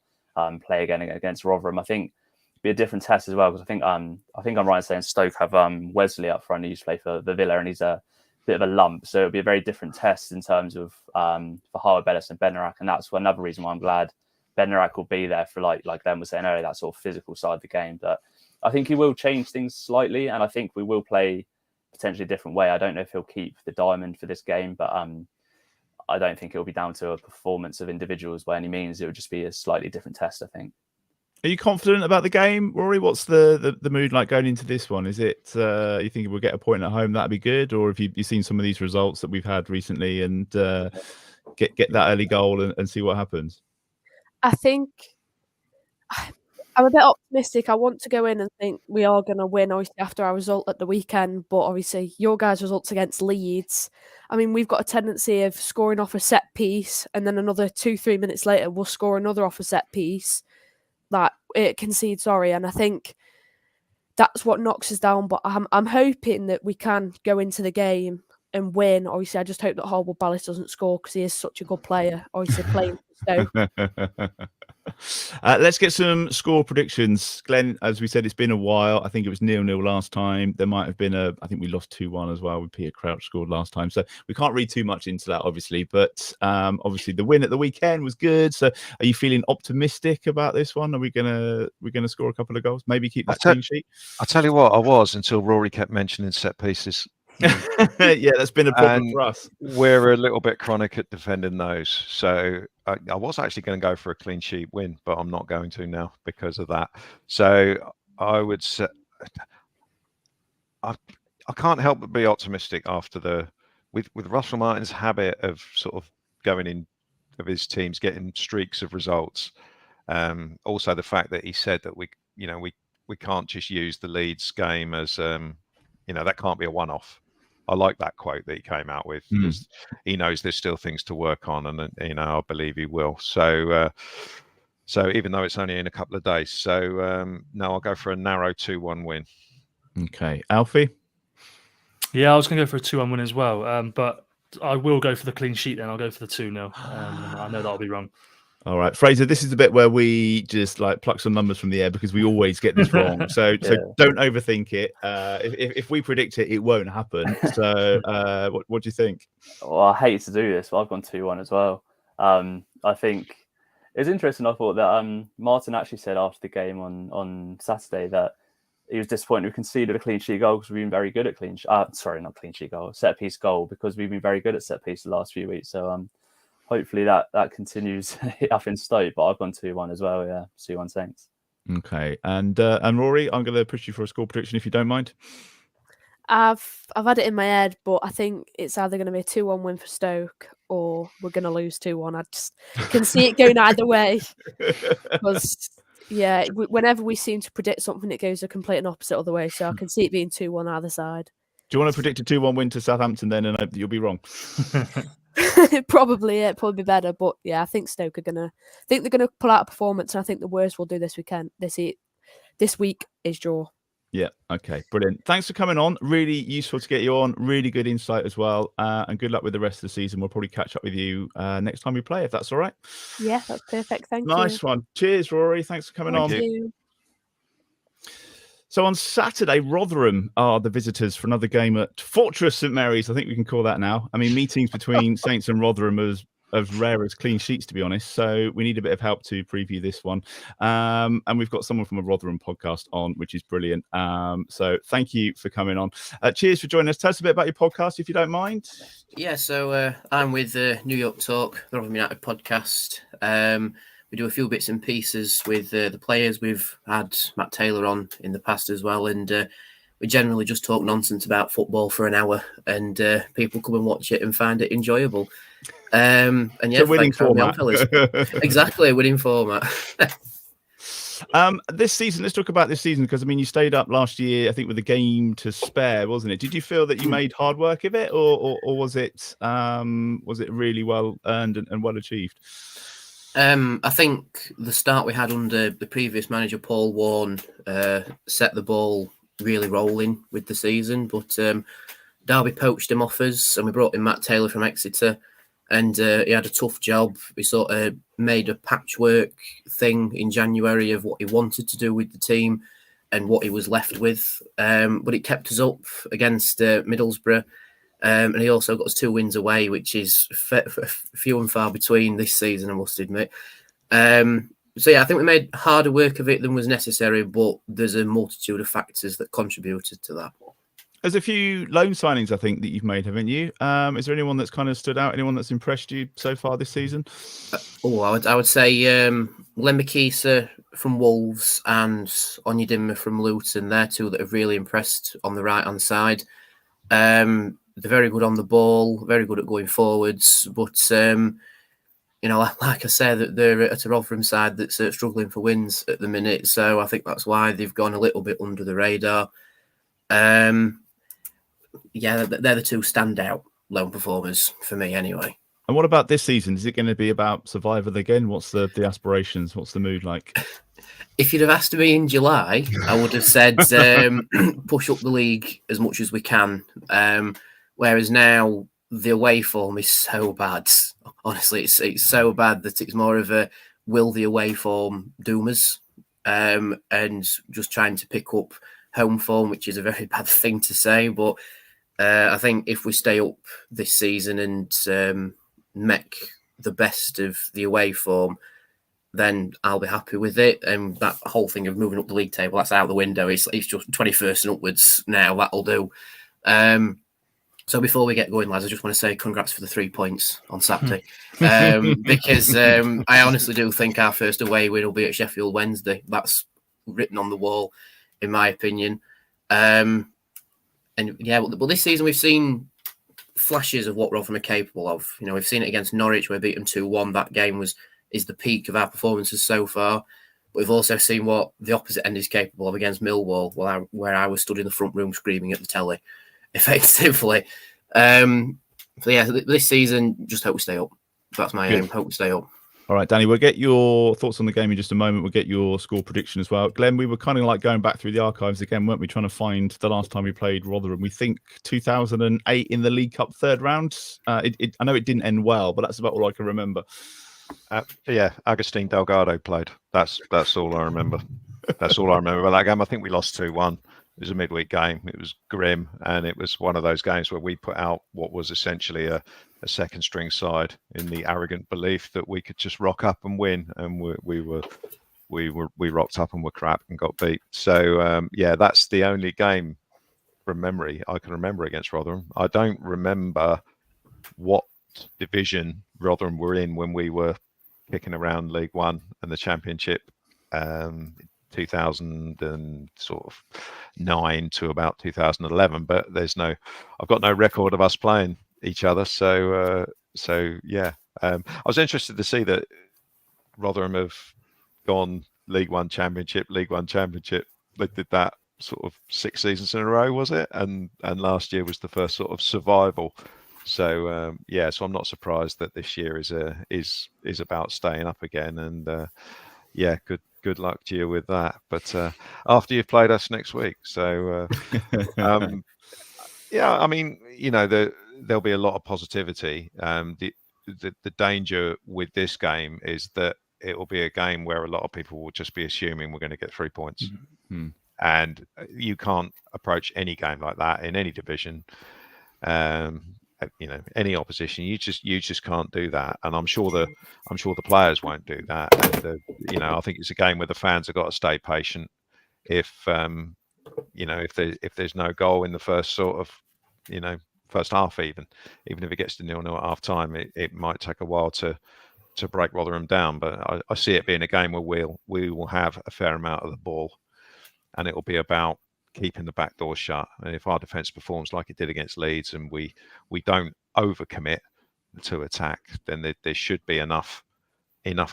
play again against Rotherham. I think it'd be a different test as well, because I think I'm right in saying Stoke have Wesley up front. He used to play for the Villa, and he's a bit of a lump, so it'll be a very different test in terms of for Howard Bellis and Bednarak, and that's another reason why I'm glad Bednarak will be there for like Glenn was saying earlier, that sort of physical side of the game. But I think he will change things slightly, and I think we will play potentially a different way. I don't know if he'll keep the diamond for this game, but I don't think it'll be down to a performance of individuals by any means. It would just be a slightly different test, I think. Are you confident about the game, Rory? What's the mood like going into this one? Is it you think we'll get a point at home, that'd be good, or have you seen some of these results that we've had recently and get that early goal and see what happens? I think I'm a bit optimistic. I want to go in and think we are going to win, obviously, after our result at the weekend. But obviously, your guys' results against Leeds, I mean, we've got a tendency of scoring off a set piece, and then another 2-3 minutes later, we'll score another off a set piece. That it concedes, and I think that's what knocks us down. But I'm hoping that we can go into the game and win. Obviously, I just hope that Horrible Ballas doesn't score, because he is such a good player. Obviously, playing for Stoke. Let's get some score predictions. Glenn, as we said, it's been a while. I think it was 0-0 last time. There might have been I think we lost 2-1 as well. Peter Crouch scored last time. So we can't read too much into that, obviously. But obviously the win at the weekend was good. So are you feeling optimistic about this one? Are we gonna score a couple of goals? Maybe keep that clean sheet? I'll tell you what, I was, until Rory kept mentioning set pieces. Yeah, that's been a problem for us. We're a little bit chronic at defending those. So I was actually going to go for a clean sheet win, but I'm not going to now because of that. So I would say I can't help but be optimistic after with Russell Martin's habit of sort of going in of his teams getting streaks of results. Also the fact that he said that we can't just use the Leeds game as that can't be a one-off. I like that quote that he came out with because he knows there's still things to work on, and I believe he will. So even though it's only in a couple of days, so no, I'll go for a narrow 2-1 win. Okay, Alfie. Yeah, I was going to go for a 2-1 win as well, but I will go for the clean sheet. Then I'll go for the 2-0. I know that'll be wrong. All right, Fraser, this is the bit where we just pluck some numbers from the air because we always get this wrong. So don't overthink it. If we predict it, it won't happen. So what do you think? Well, I hate to do this, but I've gone 2-1 as well. I think it's interesting. I thought that Martin actually said after the game on Saturday that he was disappointed we conceded a clean sheet goal because we've been very good at set piece goal because we've been very good at set piece the last few weeks. So hopefully that continues up in Stoke, but I've gone 2-1 as well. Yeah, 2-1 Saints. Okay, and Rory, I'm going to push you for a score prediction if you don't mind. I've had it in my head, but I think it's either going to be a 2-1 win for Stoke or we're going to lose 2-1. I just can see it going either way. Because whenever we seem to predict something, it goes a complete and opposite other way. So I can see it being 2-1 either side. Do you want to predict a 2-1 win to Southampton then, and hope that you'll be wrong? Probably be better, but yeah, I think Stoke they're gonna pull out a performance, and I think the worst we'll do this week is draw. Yeah, okay, brilliant. Thanks for coming on. Really useful to get you on. Really good insight as well. And good luck with the rest of the season. We'll probably catch up with you next time we play, if that's all right. Yeah, that's perfect. Thank you. Nice one. Cheers, Rory. Thanks for coming on. Thank you. So on Saturday, Rotherham are the visitors for another game at Fortress St Mary's. I think we can call that now. I mean, meetings between Saints and Rotherham are as rare as clean sheets, to be honest. So we need a bit of help to preview this one. And we've got someone from a Rotherham podcast on, which is brilliant. So thank you for coming on. Cheers for joining us. Tell us a bit about your podcast, if you don't mind. Yeah, so I'm with New York Talk, the Rotherham United Podcast. We do a few bits and pieces with the players. We've had Matt Taylor on in the past as well. And we generally just talk nonsense about football for an hour. And people come and watch it and find it enjoyable. And yeah, it's a winning format. Exactly, a winning format. This season, let's talk about this season, because I mean, you stayed up last year, I think, with a game to spare, wasn't it? Did you feel that you made hard work of it, or was it really well earned and well achieved? I think the start we had under the previous manager, Paul Warne, set the ball really rolling with the season. But Derby poached him off us, and we brought in Matt Taylor from Exeter, and he had a tough job. We sort of made a patchwork thing in January of what he wanted to do with the team and what he was left with. But it kept us up against Middlesbrough. And he also got us 2 wins away, which is few and far between this season, I must admit. So, yeah, I think we made harder work of it than was necessary, but there's a multitude of factors that contributed to that. There's a few loan signings, I think, that you've made, haven't you? Is there anyone that's kind of stood out? Anyone that's impressed you so far this season? I would say Lemekisa from Wolves and Onyedinma from Luton. They're two that have really impressed on the right-hand side. They're very good on the ball, very good at going forwards. But, like I said, they're at a Rotherham side that's struggling for wins at the minute. So I think that's why they've gone a little bit under the radar. They're the two standout loan performers for me anyway. And what about this season? Is it going to be about survival again? What's the aspirations? What's the mood like? If you'd have asked me in July, I would have said push up the league as much as we can. Whereas now the away form is so bad. Honestly, it's so bad that it's more of a will the away form doom us, and just trying to pick up home form, which is a very bad thing to say. But I think if we stay up this season and make the best of the away form, then I'll be happy with it. And that whole thing of moving up the league table, that's out the window. It's just 21st and upwards now. That'll do. So before we get going, lads, I just want to say congrats for the 3 points on Saturday. Because I honestly do think our first away win will be at Sheffield Wednesday. That's written on the wall, in my opinion. But this season we've seen flashes of what Rotherham are capable of. We've seen it against Norwich, where we beat them 2-1. That game is the peak of our performances so far. we've also seen what the opposite end is capable of against Millwall, where I was stood in the front room screaming at the telly, effectively. So yeah, this season, just hope we stay up. That's my aim. Hope we stay up. All right, Danny, we'll get your thoughts on the game in just a moment. We'll get your score prediction as well. Glenn, we were kind of like going back through the archives again, weren't we? Trying to find the last time we played Rotherham. We think 2008 in the League Cup third round. I know it didn't end well, but that's about all I can remember. Yeah, Agustin Delgado played. That's all I remember. That's all I remember about that game. I think we lost 2-1. It was a midweek game. It was grim, and it was one of those games where we put out what was essentially a second string side in the arrogant belief that we could just rock up and win, and we rocked up and were crap and got beat. So yeah, that's the only game from memory I can remember against Rotherham. I don't remember what division Rotherham were in when we were kicking around League One and the Championship. 2009 to about 2011, but I've got no record of us playing each other. So yeah, I was interested to see that Rotherham have gone League One Championship. They did that sort of 6 seasons in a row, was it? And last year was the first sort of survival. So yeah, so I'm not surprised that this year is about staying up again. And yeah, good luck to you with that. But after you've played us next week, so yeah, I mean, you know, there'll be a lot of positivity. The danger with this game is that it will be a game where a lot of people will just be assuming we're going to get 3 points, and you can't approach any game like that in any division. You know, any opposition, you just can't do that, and I'm sure the players won't do that. And you know, I think it's a game where the fans have got to stay patient. If you know, if there's no goal in the first sort of, you know, first half, even if it gets to 0-0 at half time, it might take a while to break Rotherham down. But I see it being a game where we will have a fair amount of the ball, and it will be about keeping the back door shut. And if our defence performs like it did against Leeds, and we don't overcommit to attack, then there should be enough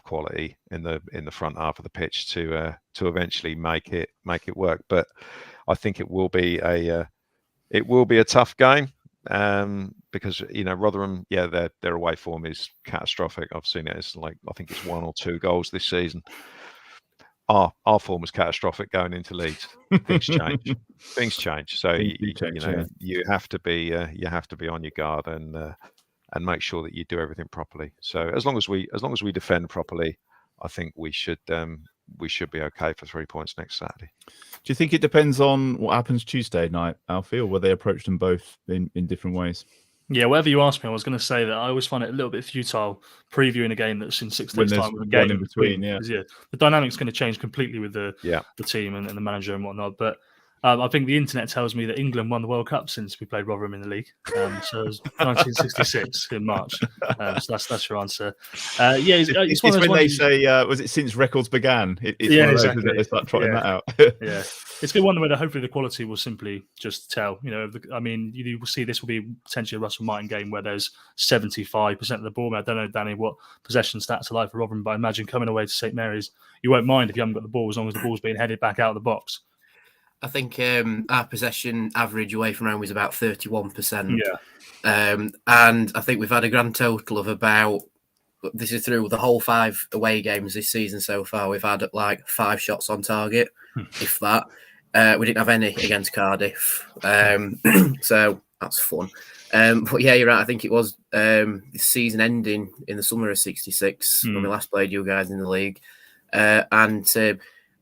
quality in the front half of the pitch to eventually make it work. But I think it will be a tough game, because, you know, Rotherham, yeah, their away form is catastrophic. I've seen it as like, I think it's 1 or 2 goals this season. Our form was catastrophic going into Leeds. Things change. So you have to be on your guard and make sure that you do everything properly. So as long as we defend properly, I think we should be okay for 3 points next Saturday. Do you think it depends on what happens Tuesday night, Alfie, or will they approach them both in different ways? Yeah, whatever you asked me, I was going to say that I always find it a little bit futile previewing a game that's in 6 days' time with a game in between. Yeah, the dynamic's going to change completely with the team and the manager and whatnot. But I think the internet tells me that England won the World Cup since we played Rotherham in the league. So it was 1966 in March. So that's your answer. Yeah, it's when they say, was it since records began? It's one of those, exactly. They start trotting that out. Yeah, it's good one where hopefully the quality will simply just tell. You know, I mean, you will see this will be potentially a Russell Martin game where there's 75% of the ball. I don't know, Danny, what possession stats are like for Rotherham, but I imagine coming away to St Mary's, you won't mind if you haven't got the ball as long as the ball's being headed back out of the box. I think our possession average away from home was about 31%. Yeah. And I think we've had a grand total of about, this is through the whole 5 away games this season so far, we've had like 5 shots on target, if that. We didn't have any against Cardiff. So that's fun. But yeah, you're right. I think it was the season ending in the summer of 66 when we last played you guys in the league.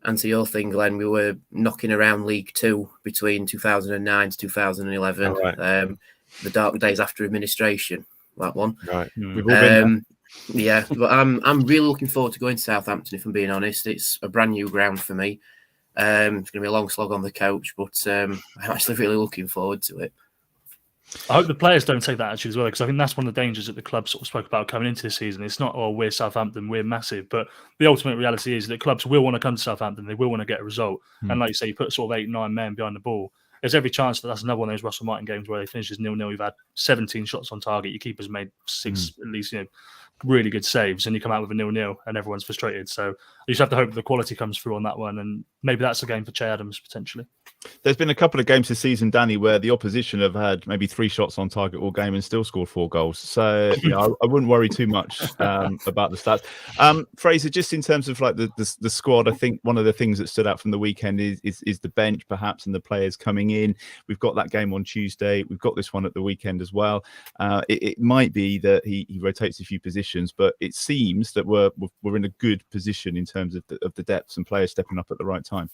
And to your thing, Glenn, we were knocking around League 2 between 2009 to 2011. Right. The dark days after administration, that one. Right. We've all been yeah, but I'm really looking forward to going to Southampton, if I'm being honest. It's a brand new ground for me. It's going to be a long slog on the coach, but I'm actually really looking forward to it. I hope the players don't take that attitude as well, because I think that's one of the dangers that the club sort of spoke about coming into this season. It's not, oh, we're Southampton, we're massive, but the ultimate reality is that clubs will want to come to Southampton, they will want to get a result. And like you say, you put sort of 8-9 men behind the ball, there's every chance that's another one of those Russell Martin games where they finishes 0-0. You've had 17 shots on target. Your keeper's made 6 at least, really good saves, and you come out with a 0-0 and everyone's frustrated. So you just have to hope the quality comes through on that one, and maybe that's a game for Che Adams potentially. There's been a couple of games this season, Danny, where the opposition have had maybe 3 shots on target all game and still scored 4 goals. So I wouldn't worry too much about the stats. Fraser, just in terms of like the squad, I think one of the things that stood out from the weekend is the bench perhaps and the players coming in. We've got that game on Tuesday. We've got this one at the weekend as well. It might be that he rotates a few positions, but it seems that we're in a good position in terms of the depths and players stepping up at the right time.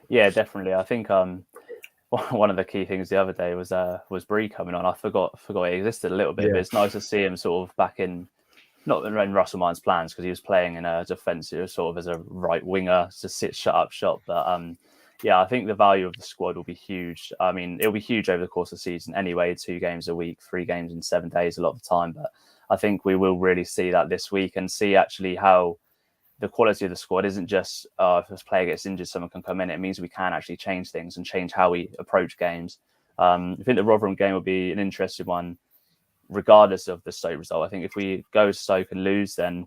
Yeah, definitely. I think one of the key things the other day was Bree coming on. I forgot he existed a little bit, but it's nice to see him sort of back in, not in Russell Martin's plans, because he was playing in a defensive sort of as a right winger to shut up shop. But I think the value of the squad will be huge. I mean, it'll be huge over the course of the season anyway. 2 games a week, 3 games in 7 days, a lot of the time. But I think we will really see that this week and see actually how the quality of the squad isn't just if a player gets injured, someone can come in. It means we can actually change things and change how we approach games. I think the Rotherham game will be an interesting one, regardless of the Stoke result. I think if we go to Stoke and lose, then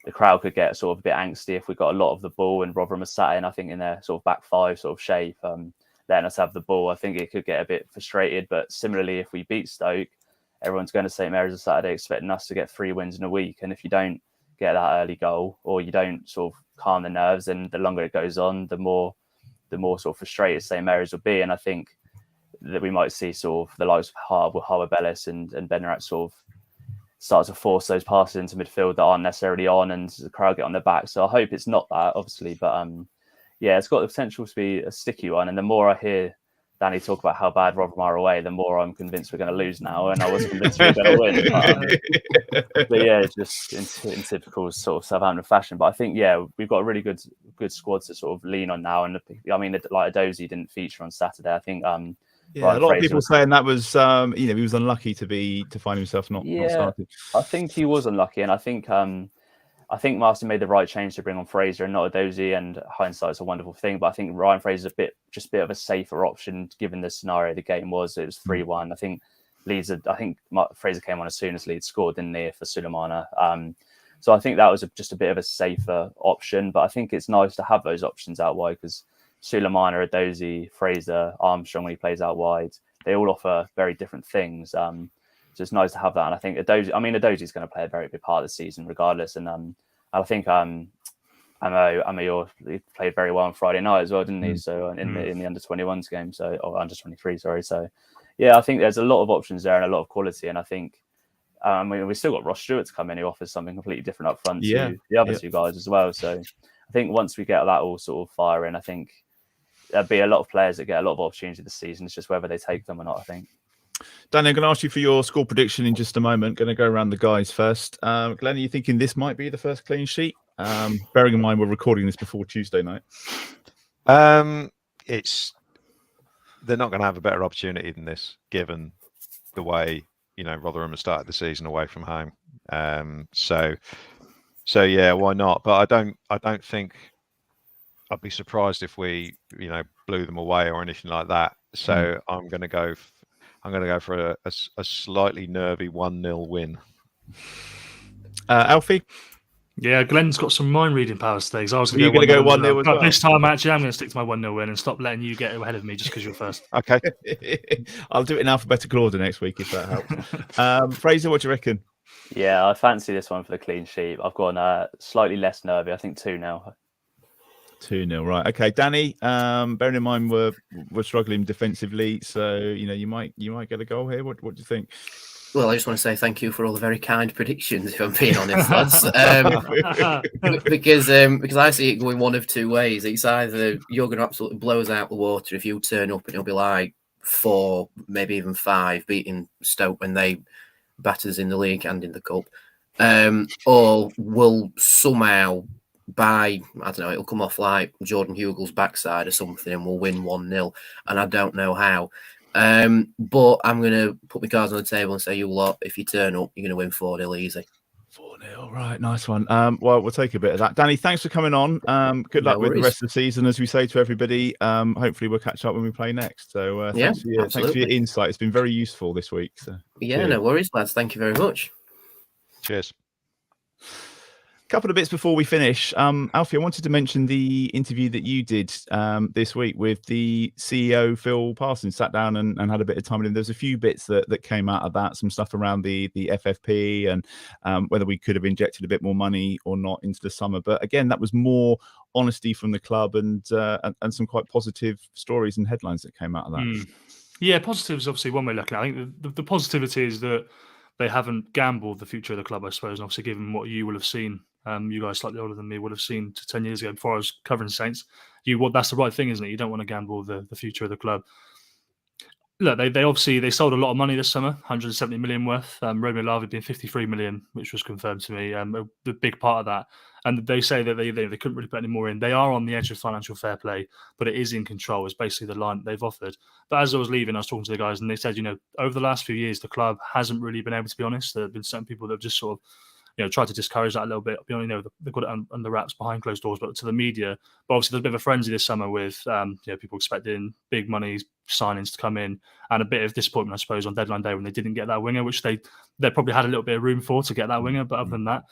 the crowd could get sort of a bit angsty if we got a lot of the ball and Rotherham are sat in, I think, in their sort of back 5 sort of shape, letting us have the ball. I think it could get a bit frustrated. But similarly, if we beat Stoke, everyone's going to St Mary's on Saturday expecting us to get 3 wins in a week. And if you don't get that early goal, or you don't sort of calm the nerves, and the longer it goes on, the more sort of frustrated St Mary's will be. And I think that we might see sort of the likes of Harbour Bellis and Bennerat sort of start to force those passes into midfield that aren't necessarily on, and the crowd get on their back. So I hope it's not that, obviously, but it's got the potential to be a sticky one. And the more I hear Danny talk about how bad Rotherham are away, the more I'm convinced we're going to lose now, and I was convinced we were going to win. But just in typical sort of Southampton fashion. But I think we've got a really good squad to sort of lean on now. And I mean, like Adozie didn't feature on Saturday. I think a lot of people saying that was he was unlucky to find himself not started. I think he was unlucky, and I think Martin made the right change to bring on Fraser and not Adozie, and hindsight's a wonderful thing. But I think Ryan Fraser's a bit of a safer option given the scenario the game was. It was 3-1. I think Fraser came on as soon as Leeds scored, didn't they, for Sulemana. So I think that was just a bit of a safer option. But I think it's nice to have those options out wide, because Sulemana, Adozie, Fraser, Armstrong when he plays out wide, they all offer very different things. So it's nice to have that. And I think Adozie's going to play a very big part of the season regardless. And I think Amo he played very well on Friday night as well, didn't he? So in the under-21s game, or under-23, sorry. So I think there's a lot of options there and a lot of quality. And I think we've still got Ross Stewart to come in, who offers something completely different up front to the other 2 guys as well. So I think once we get that all sort of firing, I think there'll be a lot of players that get a lot of opportunity this season. It's just whether they take them or not, I think. Danny, I'm going to ask you for your score prediction in just a moment. Going to go around the guys first. Glen, are you thinking this might be the first clean sheet? Bearing in mind we're recording this before Tuesday night. They're not going to have a better opportunity than this, given the way Rotherham has started the season away from home. So why not? But I don't think I'd be surprised if we blew them away or anything like that. So I'm going to go for a slightly nervy 1-0 win. Alfie? Yeah, Glen's got some mind reading powers today. I was going to go 1-0 as well. This time, actually, I'm going to stick to my 1-0 win and stop letting you get ahead of me just because you're first. Okay. I'll do it in alphabetical order next week if that helps. Fraser, what do you reckon? Yeah, I fancy this one for the clean sheet. I've gone slightly less nervy. I think 2-0. 2-0, right? Okay, Danny. Bearing in mind we're struggling defensively, so you might get a goal here. What do you think? Well, I just want to say thank you for all the very kind predictions, if I'm being honest, lads. Because I see it going one of 2 ways. It's either you're going to absolutely blow us out the water if you turn up and it'll be like 4, maybe even 5, beating Stoke when they batter us in the league and in the cup, or we'll somehow I don't know, it'll come off like Jordan Hugel's backside or something and we'll win 1-0, and I don't know how. But I'm going to put my cards on the table and say, you lot, if you turn up, you're going to win 4-0 easy. 4-0. Right, nice one. Well, we'll take a bit of that. Danny, thanks for coming on. Good luck with the rest of the season, as we say to everybody. Hopefully, we'll catch up when we play next. So, thanks for your insight. It's been very useful this week. So, cheers. No worries, lads. Thank you very much. Cheers. Couple of bits before we finish. Alfie, I wanted to mention the interview that you did this week with the CEO, Phil Parsons. Sat down and had a bit of time with him. There's a few bits that came out of that, some stuff around the FFP and whether we could have injected a bit more money or not into the summer. But again, that was more honesty from the club and some quite positive stories and headlines that came out of that. Yeah, positive is obviously one way of looking at it. I think the positivity is that they haven't gambled the future of the club, I suppose, and obviously given what you will have seen. You guys slightly older than me would have seen 10 years ago before I was covering Saints. That's the right thing, isn't it? You don't want to gamble the future of the club. Look, they obviously sold a lot of money this summer, 170 million worth. Romeo Lavia being 53 million, which was confirmed to me. The big part of that, and they say that they couldn't really put any more in. They are on the edge of financial fair play, but it is in control. Is basically the line they've offered. But as I was leaving, I was talking to the guys, and they said, over the last few years, the club hasn't really been able to be honest. There have been certain people that have just sort of tried to discourage that a little bit. They've got it under wraps behind closed doors, but to the media. But obviously, there's a bit of a frenzy this summer with people expecting big money signings to come in, and a bit of disappointment, I suppose, on deadline day when they didn't get that winger, which they probably had a little bit of room for to get that winger. But other than that,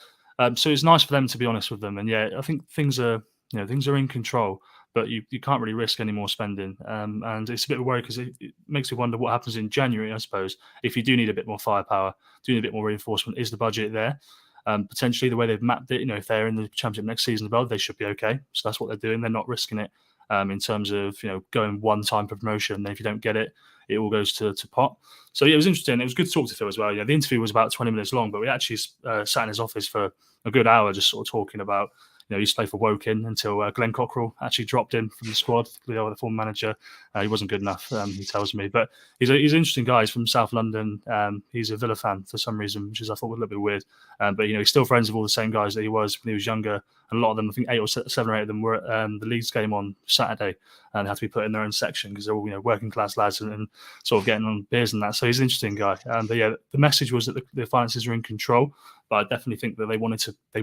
so it's nice for them to be honest with them. And I think things are in control, but you can't really risk any more spending. And it's a bit of a worry because it makes me wonder what happens in January, I suppose, if you do need a bit more firepower, do need a bit more reinforcement. Is the budget there? Potentially the way they've mapped it, if they're in the championship next season as well, they should be okay. So that's what they're doing. They're not risking it in terms of going one time for promotion. Then if you don't get it, it all goes to pot. So it was interesting. It was good to talk to Phil as well. The interview was about 20 minutes long, but we actually sat in his office for a good hour, just sort of talking about. He used to play for Woking until Glen actually dropped him from the squad. The former manager, he wasn't good enough. He tells me, but he's an interesting guy. He's from South London. He's a Villa fan for some reason, which is I thought was a little bit weird. But he's still friends with all the same guys that he was when he was younger. And a lot of them, I think 7 or 8 of them were at the Leeds game on Saturday, and they had to be put in their own section because they're all working class lads and sort of getting on beers and that. So he's an interesting guy. But the message was that the finances are in control. But I definitely think that they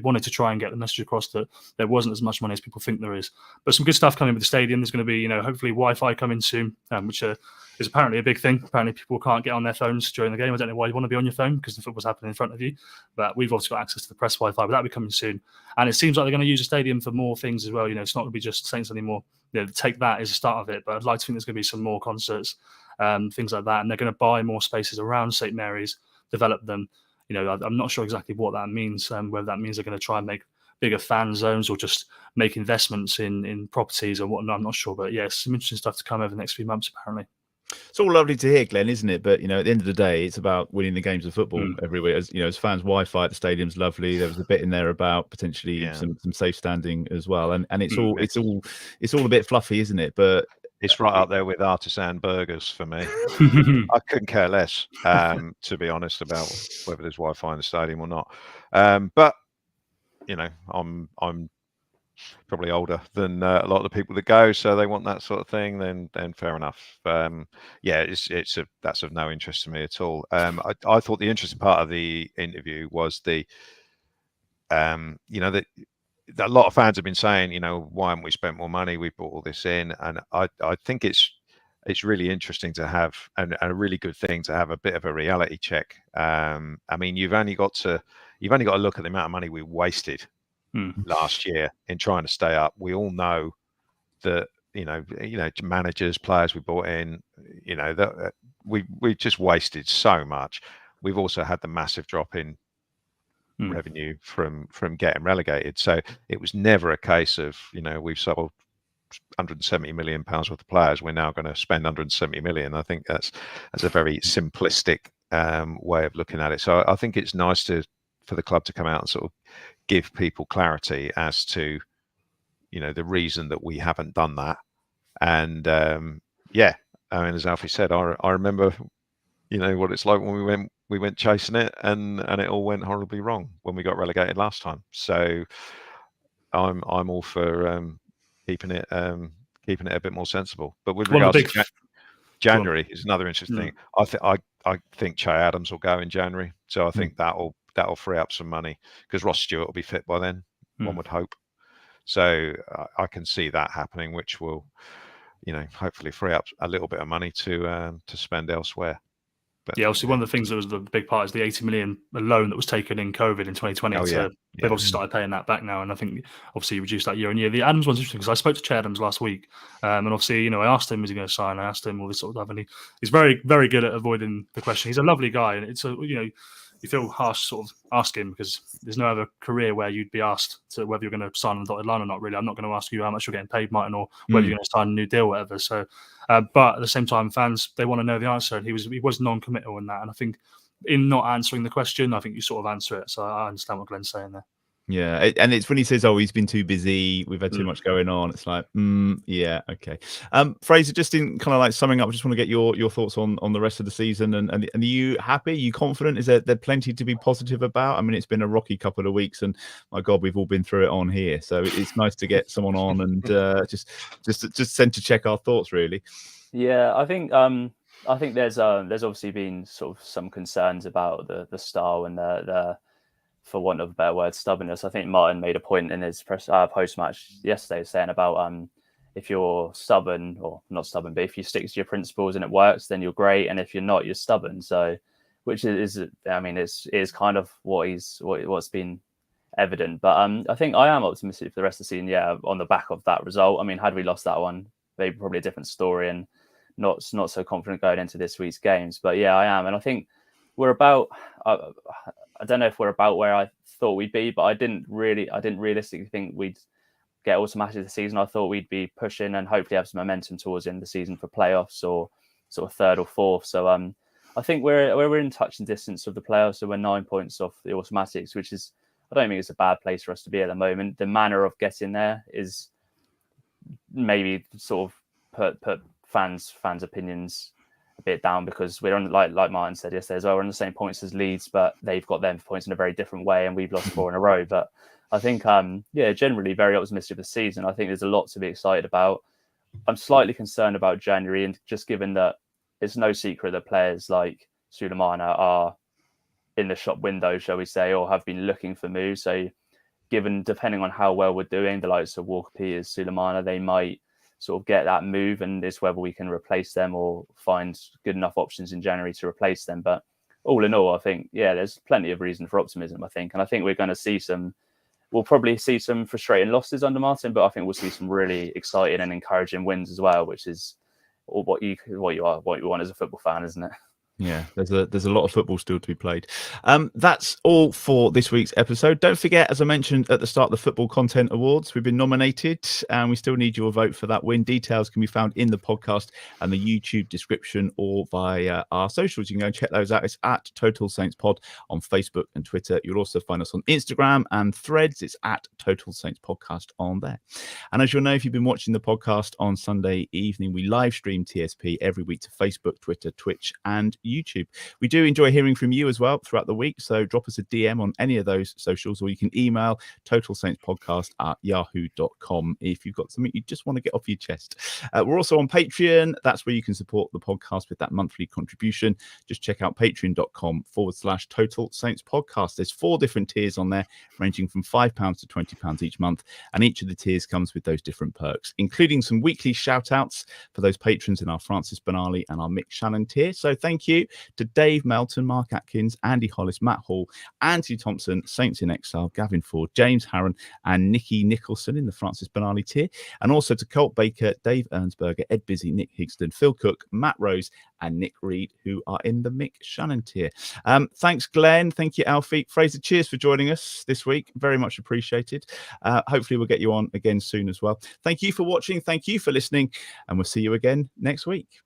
wanted to try and get the message across that there wasn't as much money as people think there is. But some good stuff coming with the stadium. There's going to be, hopefully Wi-Fi coming soon, which is apparently a big thing. Apparently people can't get on their phones during the game. I don't know why you want to be on your phone because the football's happening in front of you. But we've also got access to the press Wi-Fi, but that'll be coming soon. And it seems like they're going to use the stadium for more things as well. It's not going to be just Saints anymore. Take that as a start of it. But I'd like to think there's going to be some more concerts, things like that. And they're going to buy more spaces around St. Mary's, develop them. I'm not sure exactly what that means, whether that means they're going to try and make bigger fan zones or just make investments in properties or whatnot. I'm not sure. But some interesting stuff to come over the next few months, apparently. It's all lovely to hear, Glenn, isn't it? But, at the end of the day, it's about winning the games of football everywhere. As fans, Wi-Fi at the stadium's lovely. There was a bit in there about potentially some safe standing as well. And it's all a bit fluffy, isn't it? But it's right up there with artisan burgers for me. I couldn't care less, to be honest, about whether there's Wi-Fi in the stadium or not. But I'm probably older than a lot of the people that go, so they want that sort of thing. Then fair enough. That's of no interest to me at all. I thought the interesting part of the interview was that a lot of fans have been saying, why haven't we spent more money? We brought all this in, and I think it's really interesting to have and a really good thing to have a bit of a reality check. You've only got to look at the amount of money we wasted last year in trying to stay up. We all know that managers, players we brought in, that we just wasted so much. We've also had the massive drop in revenue from getting relegated. So it was never a case of we've sold 170 million pounds worth of players, we're now going to spend 170 million. I think that's a very simplistic way of looking at it. So I think it's nice for the club to come out and sort of give people clarity as to the reason that we haven't done that. And as Alfie said, I remember what it's like when we went chasing it and it all went horribly wrong when we got relegated last time. So I'm all for keeping it a bit more sensible. But with regards to January is another interesting thing. I think Che Adams will go in January, so I think that'll that'll free up some money because Ross Stewart will be fit by then. One would hope. So I can see that happening, which will, hopefully free up a little bit of money to spend elsewhere. But, yeah, obviously one of the things that was the big part is the 80 million loan that was taken in COVID in 2020. They've obviously started paying that back now, and I think obviously reduced that year on year. The Adams one's interesting because I spoke to Che Adams last week, and obviously I asked him, is he going to sign? I asked him all this sort of stuff, and he's very, very good at avoiding the question. He's a lovely guy, and it's you feel harsh sort of asking because there's no other career where you'd be asked to whether you're going to sign on the dotted line or not. Really, I'm not going to ask you how much you're getting paid, Martin, or whether you're going to sign a new deal, whatever. So, but at the same time, fans, they want to know the answer, and he was non-committal in that. And I think in not answering the question, I think you sort of answer it. So I understand what Glen's saying there. Yeah, and it's when he says, "Oh, he's been too busy. We've had too much going on." It's like, yeah, okay. Fraser, just in kind of like summing up, I just want to get your thoughts on the rest of the season. And are you happy? Are you confident? Is there plenty to be positive about? I mean, it's been a rocky couple of weeks, and my God, we've all been through it on here. So it's nice to get someone on and just send to check our thoughts, really. Yeah, I think there's obviously been sort of some concerns about the style and the for want of a better word, stubbornness. I think Martin made a point in his post-match yesterday saying about if you're stubborn, or not stubborn, but if you stick to your principles and it works, then you're great, and if you're not, you're stubborn. So, which is I mean, it's kind of what's been evident. But I think I am optimistic for the rest of the season. Yeah, on the back of that result. I mean, had we lost that one, maybe probably a different story, and not so confident going into this week's games. But yeah, I am, and I think we're about. I don't know if we're about where I thought we'd be, but I didn't realistically think we'd get automatic this season. I thought we'd be pushing and hopefully have some momentum towards the end of the season for playoffs or sort of third or fourth. So I think we're in touching distance of the playoffs. So we're 9 points off the automatics, which is, I don't think it's a bad place for us to be at the moment. The manner of getting there is maybe sort of put fans' opinions a bit down, because we're on, like Martin said yesterday as well, we're on the same points as Leeds, but they've got them points in a very different way, and we've lost 4 in a row. But I think generally very optimistic of the season. I think there's a lot to be excited about. I'm slightly concerned about January, and just given that it's no secret that players like Sulemana are in the shop window, shall we say, or have been looking for moves. So depending on how well we're doing, the likes of Walker Peters, Sulemana, they might sort of get that move, and it's whether we can replace them or find good enough options in January to replace them. But all in all, I think, there's plenty of reason for optimism, I think. And I think we're going to we'll probably see some frustrating losses under Martin, but I think we'll see some really exciting and encouraging wins as well, which is what you want as a football fan, isn't it? Yeah, there's a lot of football still to be played. That's all for this week's episode. Don't forget, as I mentioned at the start, the Football Content Awards. We've been nominated, and we still need your vote for that win. Details can be found in the podcast and the YouTube description, or via our socials. You can go and check those out. It's at Total Saints Pod on Facebook and Twitter. You'll also find us on Instagram and Threads. It's at Total Saints Podcast on there. And as you'll know, if you've been watching the podcast on Sunday evening, we live stream TSP every week to Facebook, Twitter, Twitch, and YouTube. We do enjoy hearing from you as well throughout the week, so drop us a DM on any of those socials, or you can email totalsaintspodcast@yahoo.com if you've got something you just want to get off your chest. We're also on Patreon. That's where you can support the podcast with that monthly contribution. Just check out patreon.com/Total Saints Podcast. There's 4 different tiers on there, ranging from £5 to £20 each month, and each of the tiers comes with those different perks, including some weekly shout outs for those patrons in our Francis Benali and our Mick Shannon tier. So thank you to Dave Melton, Mark Atkins, Andy Hollis, Matt Hall, Anthony Thompson, Saints in Exile, Gavin Ford, James Harron, and Nikki Nicholson in the Francis Benali tier. And also to Colt Baker, Dave Ernsberger, Ed Busy, Nick Higston, Phil Cook, Matt Rose, and Nick Reed, who are in the Mick Shannon tier. Thanks, Glenn. Thank you, Alfie. Fraser, cheers for joining us this week. Very much appreciated. Hopefully we'll get you on again soon as well. Thank you for watching. Thank you for listening. And we'll see you again next week.